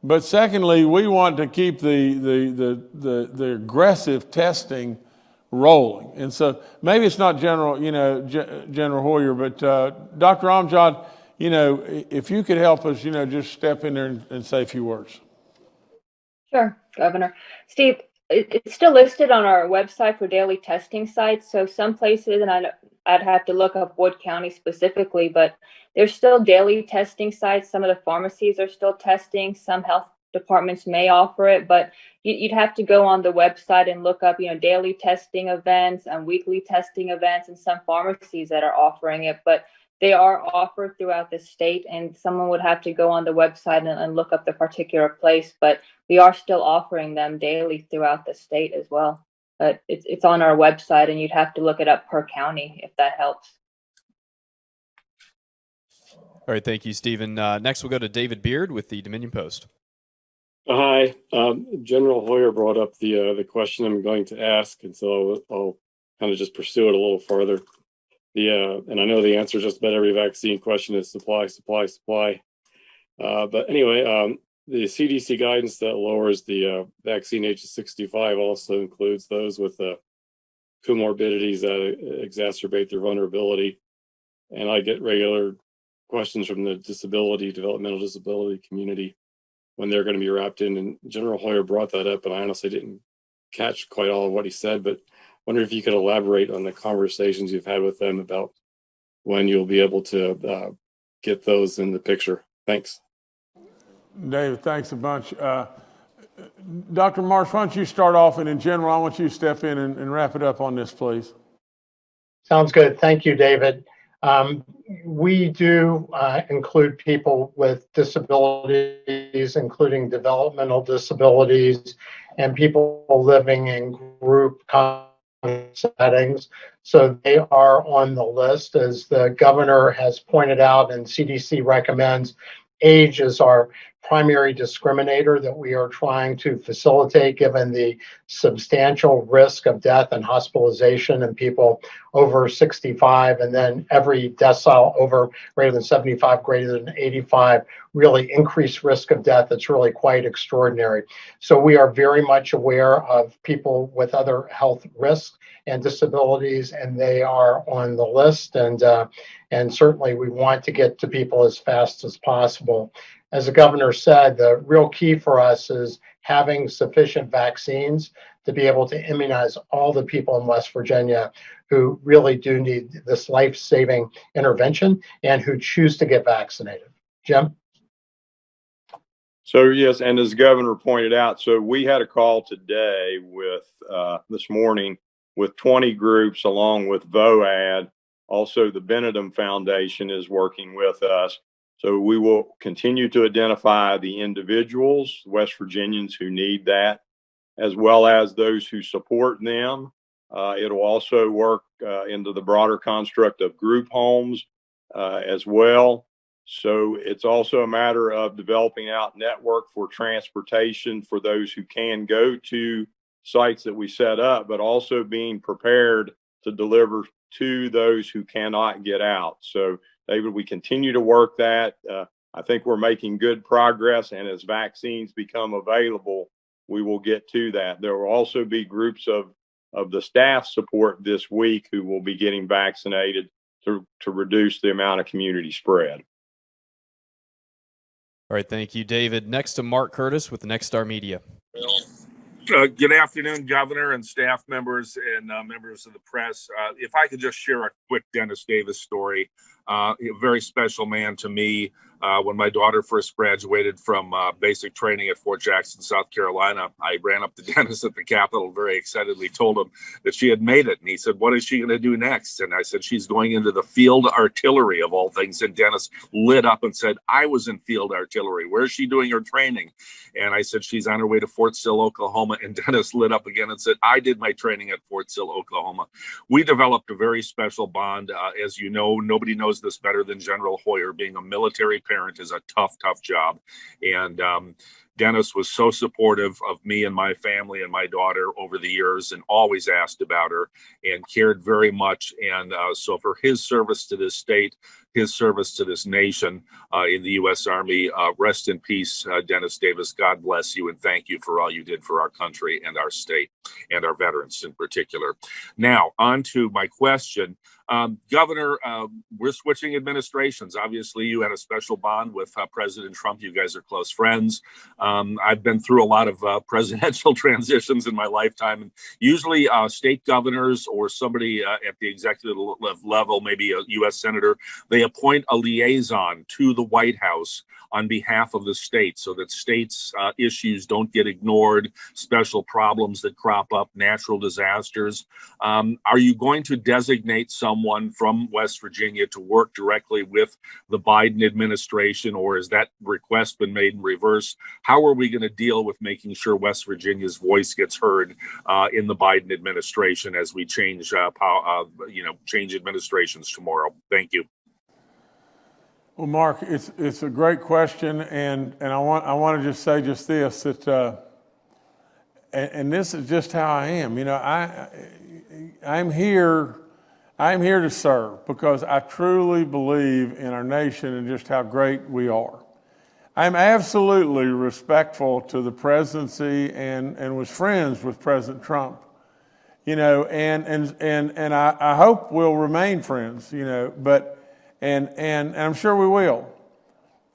But secondly, we want to keep the aggressive testing rolling. And so maybe it's not General Hoyer, but Dr. Amjad, you know, if you could help us, you know, just step in there and say a few words. Sure, Governor. Steve, it's still listed on our website for daily testing sites. So some places, and I'd have to look up Wood County specifically, but there's still daily testing sites. Some of the pharmacies are still testing. Some health departments may offer it, but you'd have to go on the website and look up, you know, daily testing events and weekly testing events, and some pharmacies that are offering it. But they are offered throughout the state, and someone would have to go on the website and look up the particular place. But we are still offering them daily throughout the state as well. But it's on our website, and you'd have to look it up per county if that helps. All right, thank you, Stephen. Next, we'll go to David Beard with the Dominion Post. Hi, General Hoyer brought up the question I'm going to ask, and so I'll kind of just pursue it a little farther. And I know the answer just about every vaccine question is supply. But anyway, the CDC guidance that lowers the vaccine age to 65 also includes those with comorbidities that exacerbate their vulnerability. And I get regular questions from the developmental disability community when they're going to be wrapped in. And General Hoyer brought that up, and I honestly didn't catch quite all of what he said, but wonder if you could elaborate on the conversations you've had with them about when you'll be able to get those in the picture. Thanks. David, thanks a bunch. Dr. Marsh, why don't you start off, and in general, I want you to step in and wrap it up on this, please. Sounds good. Thank you, David. We do include people with disabilities, including developmental disabilities, and people living in group settings. So they are on the list. As the governor has pointed out and CDC recommends, age is our primary discriminator that we are trying to facilitate, given the substantial risk of death and hospitalization in people over 65, and then every decile over greater than 75, greater than 85, really increased risk of death. It's really quite extraordinary. So we are very much aware of people with other health risks and disabilities, and they are on the list. And certainly we want to get to people as fast as possible. As the governor said, the real key for us is having sufficient vaccines to be able to immunize all the people in West Virginia who really do need this life-saving intervention and who choose to get vaccinated. Jim? So yes, and as the governor pointed out, so we had a call today with this morning with 20 groups along with VOAD. Also, the Benedum Foundation is working with us. So we will continue to identify the individuals, West Virginians who need that, as well as those who support them. It'll also work into the broader construct of group homes as well. So it's also a matter of developing out network for transportation for those who can go to sites that we set up, but also being prepared to deliver to those who cannot get out. So, David, we continue to work that. I think we're making good progress, and as vaccines become available, we will get to that. There will also be groups of the staff support this week who will be getting vaccinated to reduce the amount of community spread. All right, thank you, David. Next to Mark Curtis with Nexstar Media. Good afternoon, Governor and staff members and members of the press. If I could just share a quick Dennis Davis story. A very special man to me. When my daughter first graduated from basic training at Fort Jackson, South Carolina, I ran up to Dennis at the Capitol, very excitedly told him that she had made it. And he said, "What is she going to do next?" And I said, "She's going into the field artillery of all things." And Dennis lit up and said, "I was in field artillery. Where is she doing her training?" And I said, "She's on her way to Fort Sill, Oklahoma." And Dennis lit up again and said, "I did my training at Fort Sill, Oklahoma." We developed a very special bond. As you know, nobody knows this better than General Hoyer. Being a military parent is a tough job. And Dennis was so supportive of me and my family and my daughter over the years, and always asked about her and cared very much. And so for his service to this state, his service to this nation in the U.S. Army, rest in peace, Dennis Davis. God bless you, and thank you for all you did for our country and our state and our veterans in particular. Now, on to my question. Governor, we're switching administrations. Obviously, you had a special bond with President Trump. You guys are close friends. I've been through a lot of presidential transitions in my lifetime, and usually state governors or somebody at the executive level, maybe a U.S. senator, they appoint a liaison to the White House on behalf of the state so that states' issues don't get ignored, special problems that crop up, natural disasters. Are you going to designate someone from West Virginia to work directly with the Biden administration, or has that request been made in reverse? How are we going to deal with making sure West Virginia's voice gets heard in the Biden administration as we change administrations tomorrow? Thank you. Well, Mark, it's a great question, and I want to just say just this, that and this is just how I am. You know, I'm here to serve because I truly believe in our nation and just how great we are. I'm absolutely respectful to the presidency and was friends with President Trump, you know, and I hope we'll remain friends, you know, but and I'm sure we will.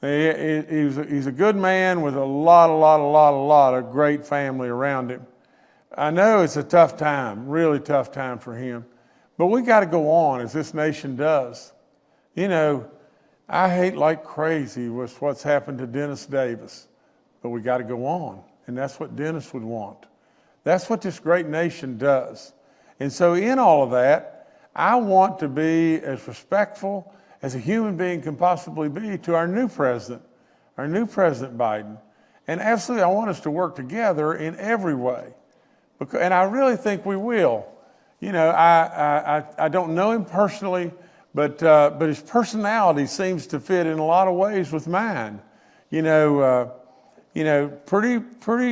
He's a good man with a lot of great family around him. I know it's a tough time, really tough time for him, but we got to go on as this nation does. You know, I hate like crazy with what's happened to Dennis Davis, but we got to go on, and that's what Dennis would want. That's what this great nation does. And so in all of that, I want to be as respectful as a human being can possibly be to our new president Biden. And absolutely, I want us to work together in every way. And I really think we will. You know, I don't know him personally, but his personality seems to fit in a lot of ways with mine. Pretty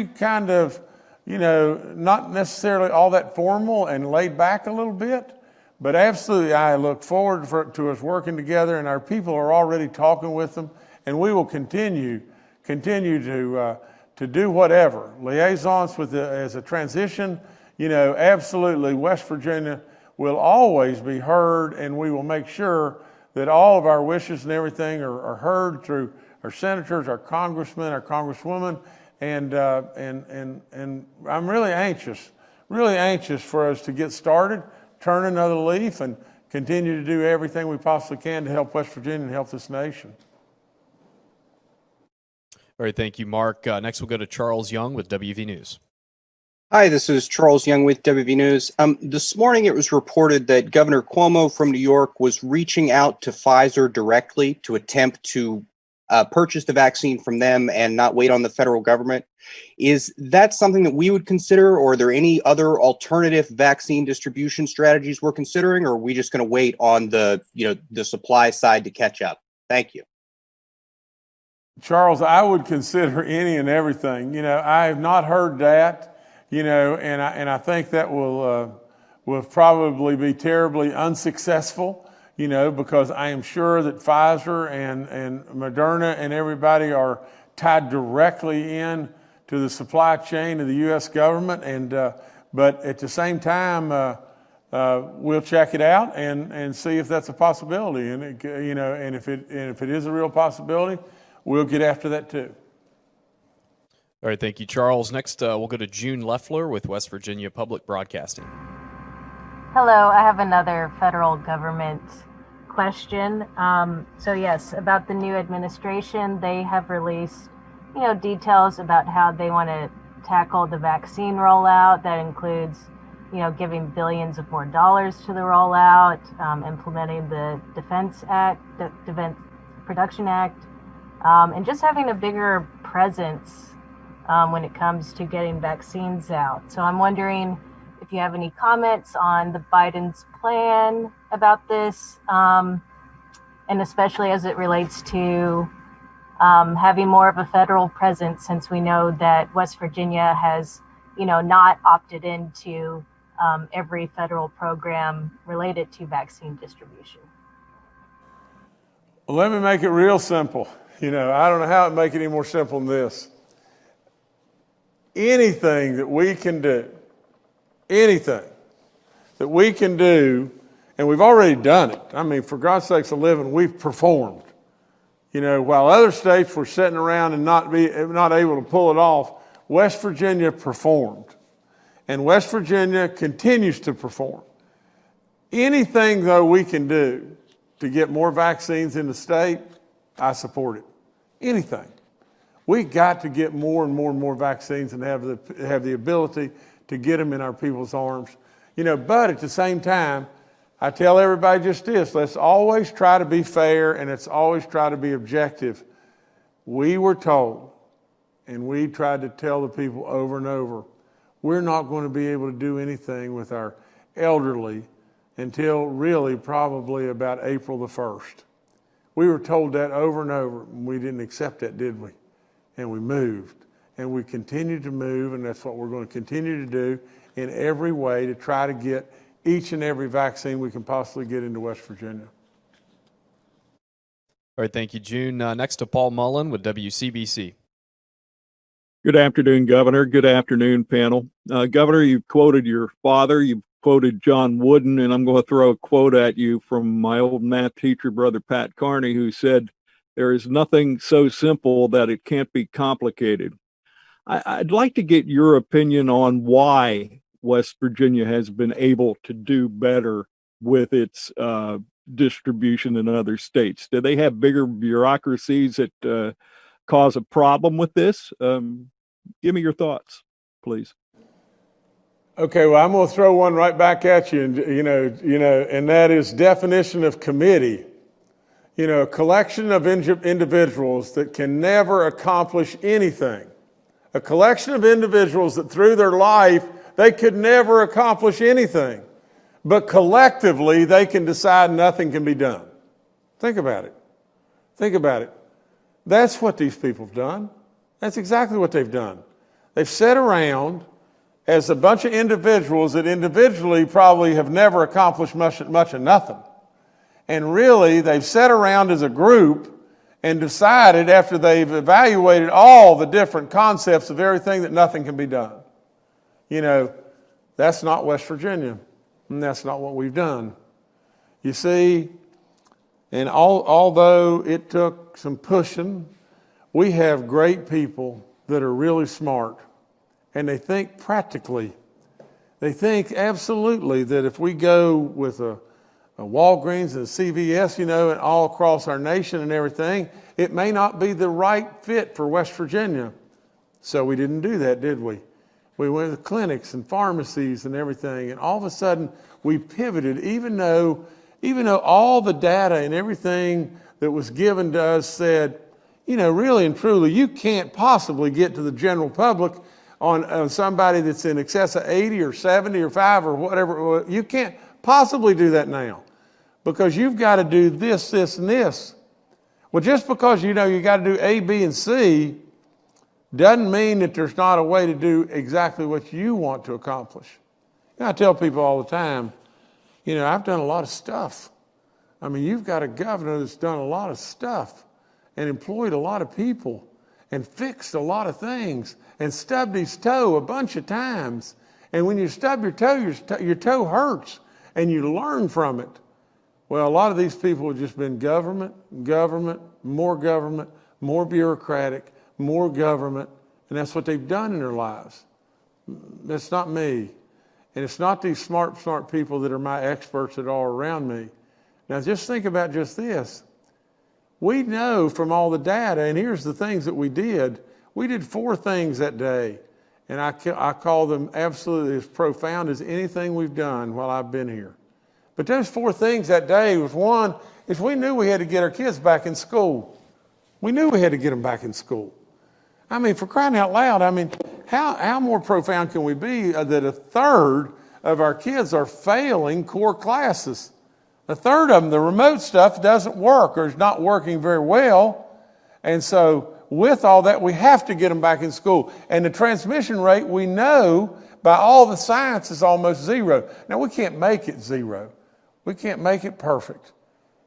kind of, not necessarily all that formal and laid back a little bit, but absolutely I look forward to us working together, and our people are already talking with them, and we will continue to do whatever. Liaisons as a transition, absolutely West Virginia will always be heard, and we will make sure that all of our wishes and everything are heard through our senators, our congressmen, our congresswomen, and I'm really anxious for us to get started, turn another leaf, and continue to do everything we possibly can to help West Virginia and help this nation. All right, thank you, Mark. Next, we'll go to Charles Young with WV News. Hi, this is Charles Young with WV News. This morning it was reported that Governor Cuomo from New York was reaching out to Pfizer directly to attempt to purchase the vaccine from them and not wait on the federal government. Is that something that we would consider, or are there any other alternative vaccine distribution strategies we're considering, or are we just going to wait on the supply side to catch up? Thank you. Charles, I would consider any and everything. I have not heard that, and I think that will will probably be terribly unsuccessful, because I am sure that Pfizer and Moderna and everybody are tied directly in to the supply chain of the U.S. government. But at the same time, we'll check it out and see if that's a possibility. And if it is a real possibility, we'll get after that too. All right, thank you, Charles. Next, we'll go to June Leffler with West Virginia Public Broadcasting. Hello, I have another federal government question. So yes, about the new administration, they have released, details about how they want to tackle the vaccine rollout. That includes, giving billions of more dollars to the rollout, implementing the Defense Production Act, and just having a bigger presence when it comes to getting vaccines out. So I'm wondering if you have any comments on the Biden's plan about this, and especially as it relates to having more of a federal presence, since we know that West Virginia has, not opted into every federal program related to vaccine distribution. Well, let me make it real simple. I don't know how to make it any more simple than this. Anything that we can do, and we've already done it. I mean, for God's sakes, we've performed. While other states were sitting around and not able to pull it off, West Virginia performed. And West Virginia continues to perform. Anything, though, we can do to get more vaccines in the state, I support it. Anything. We got to get more and more and more vaccines and have the ability to get them in our people's arms. But at the same time, I tell everybody just this: let's always try to be fair, and let's always try to be objective. We were told, and we tried to tell the people over and over, we're not going to be able to do anything with our elderly until really probably about April the 1st. We were told that over and over, and we didn't accept that, did we? And we moved, and we continue to move, and that's what we're going to continue to do in every way to try to get each and every vaccine we can possibly get into West Virginia. All right, thank you, June. Next to Paul Mullen with WCBC. Good afternoon, Governor. Good afternoon, panel. Governor, you quoted your father, you quoted John Wooden, and I'm going to throw a quote at you from my old math teacher, Brother Pat Carney, who said, "There is nothing so simple that it can't be complicated." I'd like to get your opinion on why West Virginia has been able to do better with its distribution than other states. Do they have bigger bureaucracies that cause a problem with this? Give me your thoughts, please. Okay, well, I'm going to throw one right back at you, and that is definition of committee. A collection of individuals that can never accomplish anything. A collection of individuals that through their life, they could never accomplish anything. But collectively, they can decide nothing can be done. Think about it. That's what these people have done. That's exactly what they've done. They've sat around as a bunch of individuals that individually probably have never accomplished much of nothing. And really, they've sat around as a group and decided, after they've evaluated all the different concepts of everything, that nothing can be done. That's not West Virginia, and that's not what we've done. You see, and although it took some pushing, we have great people that are really smart, and they think practically. They think absolutely that if we go with a Walgreens and a CVS, and all across our nation and everything, it may not be the right fit for West Virginia. So we didn't do that, did we? We went to clinics and pharmacies and everything, and all of a sudden we pivoted, even though all the data and everything that was given to us said, really and truly, you can't possibly get to the general public on somebody that's in excess of 80 or 70 or 5 or whatever. You can't possibly do that now because you've got to do this, this, and this. Well, just because you got to do A, B, and C doesn't mean that there's not a way to do exactly what you want to accomplish. I tell people all the time, you know, I've done a lot of stuff. I mean, you've got a governor that's done a lot of stuff and employed a lot of people and fixed a lot of things and stubbed his toe a bunch of times. And when you stub your toe hurts and you learn from it. Well, a lot of these people have just been government, more bureaucratic, more government, and that's what they've done in their lives. That's not me. And it's not these smart people that are my experts that are around me. Now just think about just this. We know from all the data, and here's the things that we did. We did 4 things that day, and I call them absolutely as profound as anything we've done while I've been here. But those 4 things that day was, one, is we knew we had to get our kids back in school. We knew we had to get them back in school. I mean, for crying out loud, I mean, how more profound can we be that 1/3 of our kids are failing core classes? 1/3 of them, the remote stuff doesn't work or is not working very well. And so with all that, we have to get them back in school. And the transmission rate, we know by all the science, is almost 0. Now, we can't make it 0. We can't make it perfect.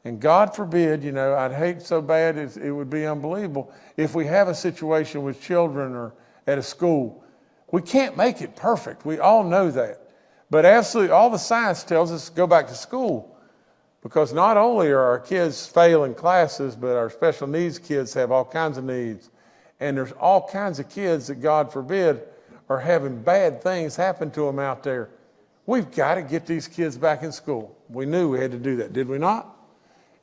And God forbid, you know, I'd hate so bad, it would be unbelievable if we have a situation with children or at a school. We can't make it perfect. We all know that. But absolutely, all the science tells us to go back to school. Because not only are our kids failing classes, but our special needs kids have all kinds of needs. And there's all kinds of kids that, God forbid, are having bad things happen to them out there. We've got to get these kids back in school. We knew we had to do that, did we not?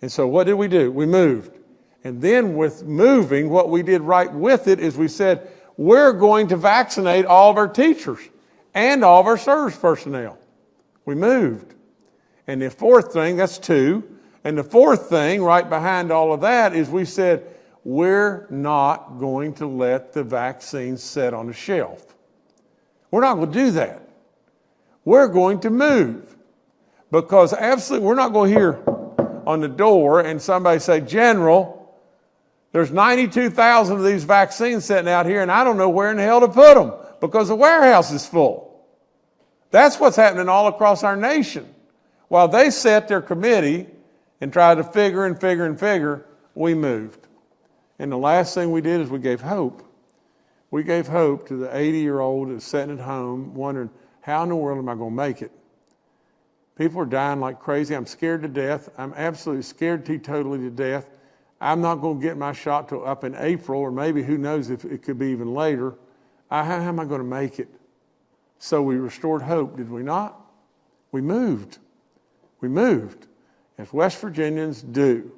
And so what did we do? We moved. And then with moving, what we did right with it is we said, we're going to vaccinate all of our teachers and all of our service personnel. We moved. And the 4th thing, that's 2. And the 4th thing right behind all of that is we said, we're not going to let the vaccine sit on the shelf. We're not going to do that. We're going to move. Because absolutely, we're not going to hear on the door and somebody say, General, there's 92,000 of these vaccines sitting out here and I don't know where in the hell to put them because the warehouse is full. That's what's happening all across our nation. While they set their committee and tried to figure, we moved. And the last thing we did is we gave hope. We gave hope to the 80-year-old that's sitting at home wondering, how in the world am I going to make it? People are dying like crazy. I'm scared to death. I'm absolutely scared totally to death. I'm not going to get my shot till up in April, or maybe who knows if it could be even later. How am I going to make it? So we restored hope, did we not? We moved. We moved, as West Virginians do,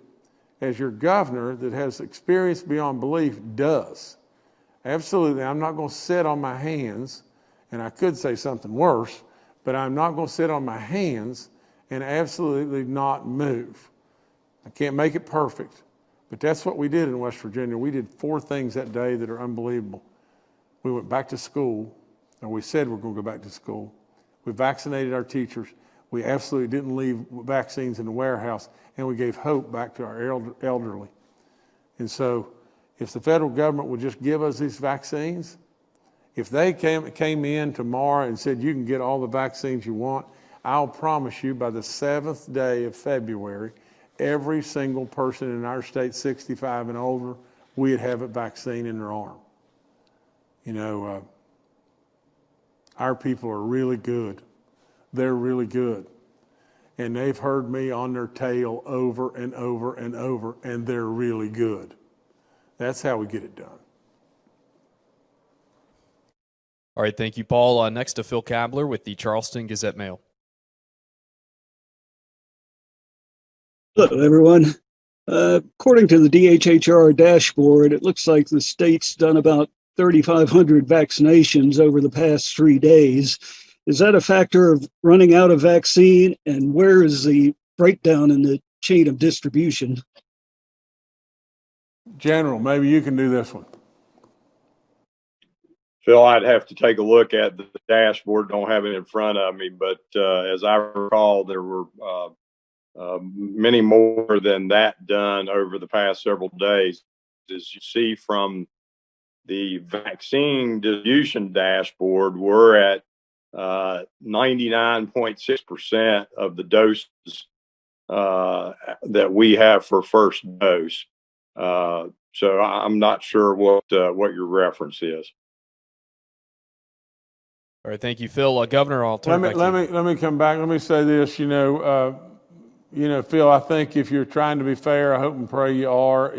as your governor that has experience beyond belief does. Absolutely, I'm not going to sit on my hands, and I could say something worse, but I'm not going to sit on my hands and absolutely not move. I can't make it perfect, but that's what we did in West Virginia. We did 4 things that day that are unbelievable. We went back to school, or we said we're going to go back to school. We vaccinated our teachers. We absolutely didn't leave vaccines in the warehouse, and we gave hope back to our elderly. And so if the federal government would just give us these vaccines, if they came in tomorrow and said, you can get all the vaccines you want, I'll promise you by the 7th day of February, every single person in our state 65 and older, we'd have a vaccine in their arm. You know, our people are really good. They're really good. And they've heard me on their tail over and over and over, and they're really good. That's how we get it done. All right, thank you, Paul. Next to Phil Kabler with the Charleston Gazette-Mail. Hello, everyone. According to the DHHR dashboard, it looks like the state's done about 3,500 vaccinations over the past 3 days. Is that a factor of running out of vaccine? And where is the breakdown in the chain of distribution? General, maybe you can do this one. Phil, I'd have to take a look at the dashboard. Don't have it in front of me, but as I recall, there were many more than that done over the past several days. As you see from the vaccine distribution dashboard, we're at 99.6% of the doses that we have for first dose. So I'm not sure what your reference is. All right, thank you, Phil. Governor, I'll turn it back to you. Let me come back. Let me say this. Phil, I think if you're trying to be fair, I hope and pray you are.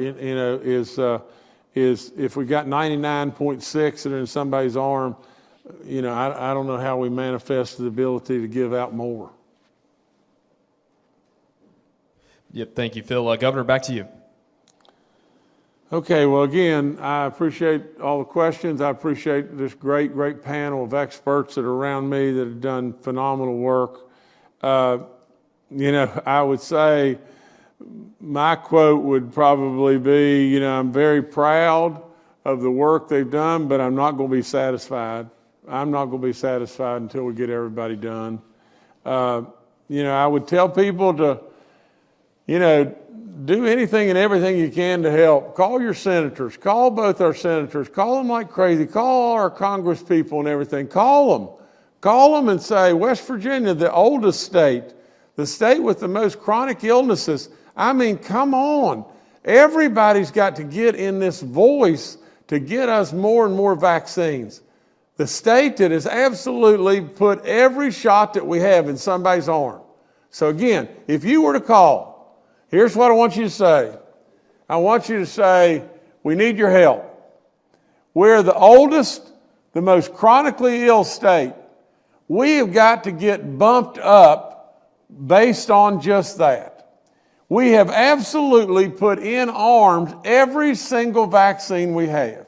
Is if we got 99.6 that are in somebody's arm, I don't know how we manifest the ability to give out more. Yep, thank you, Phil. Governor, back to you. Okay, well, again, I appreciate all the questions. I appreciate this great panel of experts that are around me that have done phenomenal work. I would say my quote would probably be, I'm very proud of the work they've done, but I'm not going to be satisfied. I'm not going to be satisfied until we get everybody done. I would tell people to, do anything and everything you can to help. Call your senators. Call both our senators. Call them like crazy. Call our Congress people and everything. Call them. Call them and say, West Virginia, the oldest state, the state with the most chronic illnesses. I mean, come on. Everybody's got to get in this voice to get us more and more vaccines. The state that has absolutely put every shot that we have in somebody's arm. So again, if you were to call, here's what I want you to say. I want you to say, we need your help. We're the oldest, the most chronically ill state. We have got to get bumped up based on just that. We have absolutely put in arms every single vaccine we have.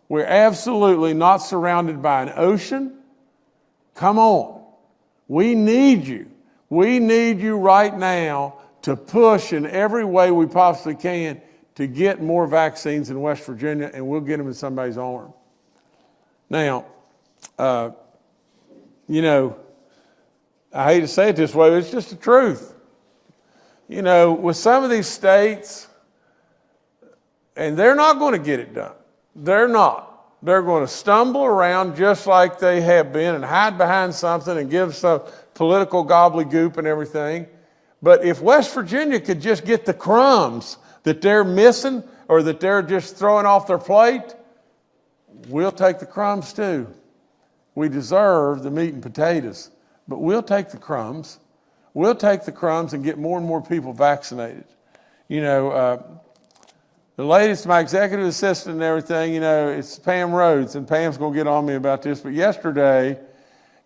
We're absolutely not surrounded by an ocean. Come on. We need you. We need you right now to push in every way we possibly can to get more vaccines in West Virginia, and we'll get them in somebody's arm. Now, I hate to say it this way, but it's just the truth. With some of these states, and they're not going to get it done. They're not. They're going to stumble around just like they have been and hide behind something and give some political gobbledygook and everything. But if West Virginia could just get the crumbs that they're missing or that they're just throwing off their plate, we'll take the crumbs too. We deserve the meat and potatoes, but we'll take the crumbs. We'll take the crumbs and get more and more people vaccinated. The latest, my executive assistant and everything, it's Pam Rhodes, and Pam's going to get on me about this, but yesterday,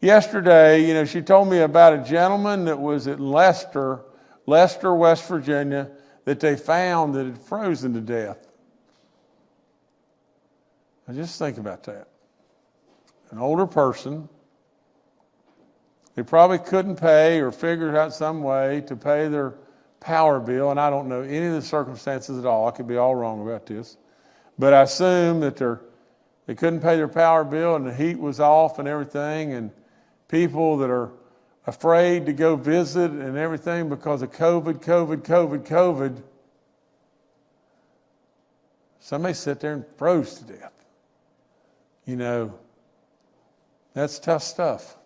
she told me about a gentleman that was at Leicester, West Virginia, that they found that had frozen to death. Now just think about that. An older person, they probably couldn't pay or figured out some way to pay their power bill, and I don't know any of the circumstances at all. I could be all wrong about this. But I assume that they couldn't pay their power bill and the heat was off and everything, and people that are afraid to go visit and everything because of COVID. Somebody sat there and froze to death. That's tough stuff.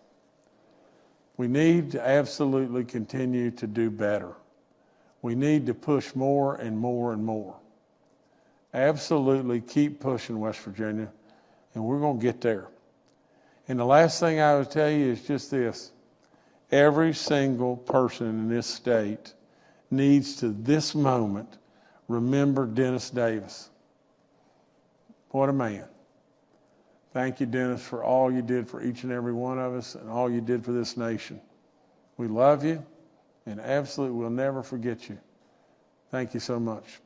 We need to absolutely continue to do better. We need to push more and more and more. Absolutely keep pushing, West Virginia, and we're going to get there. And the last thing I would tell you is just this. Every single person in this state needs to this moment remember Dennis Davis. What a man. Thank you, Dennis, for all you did for each and every one of us and all you did for this nation. We love you and absolutely will never forget you. Thank you so much.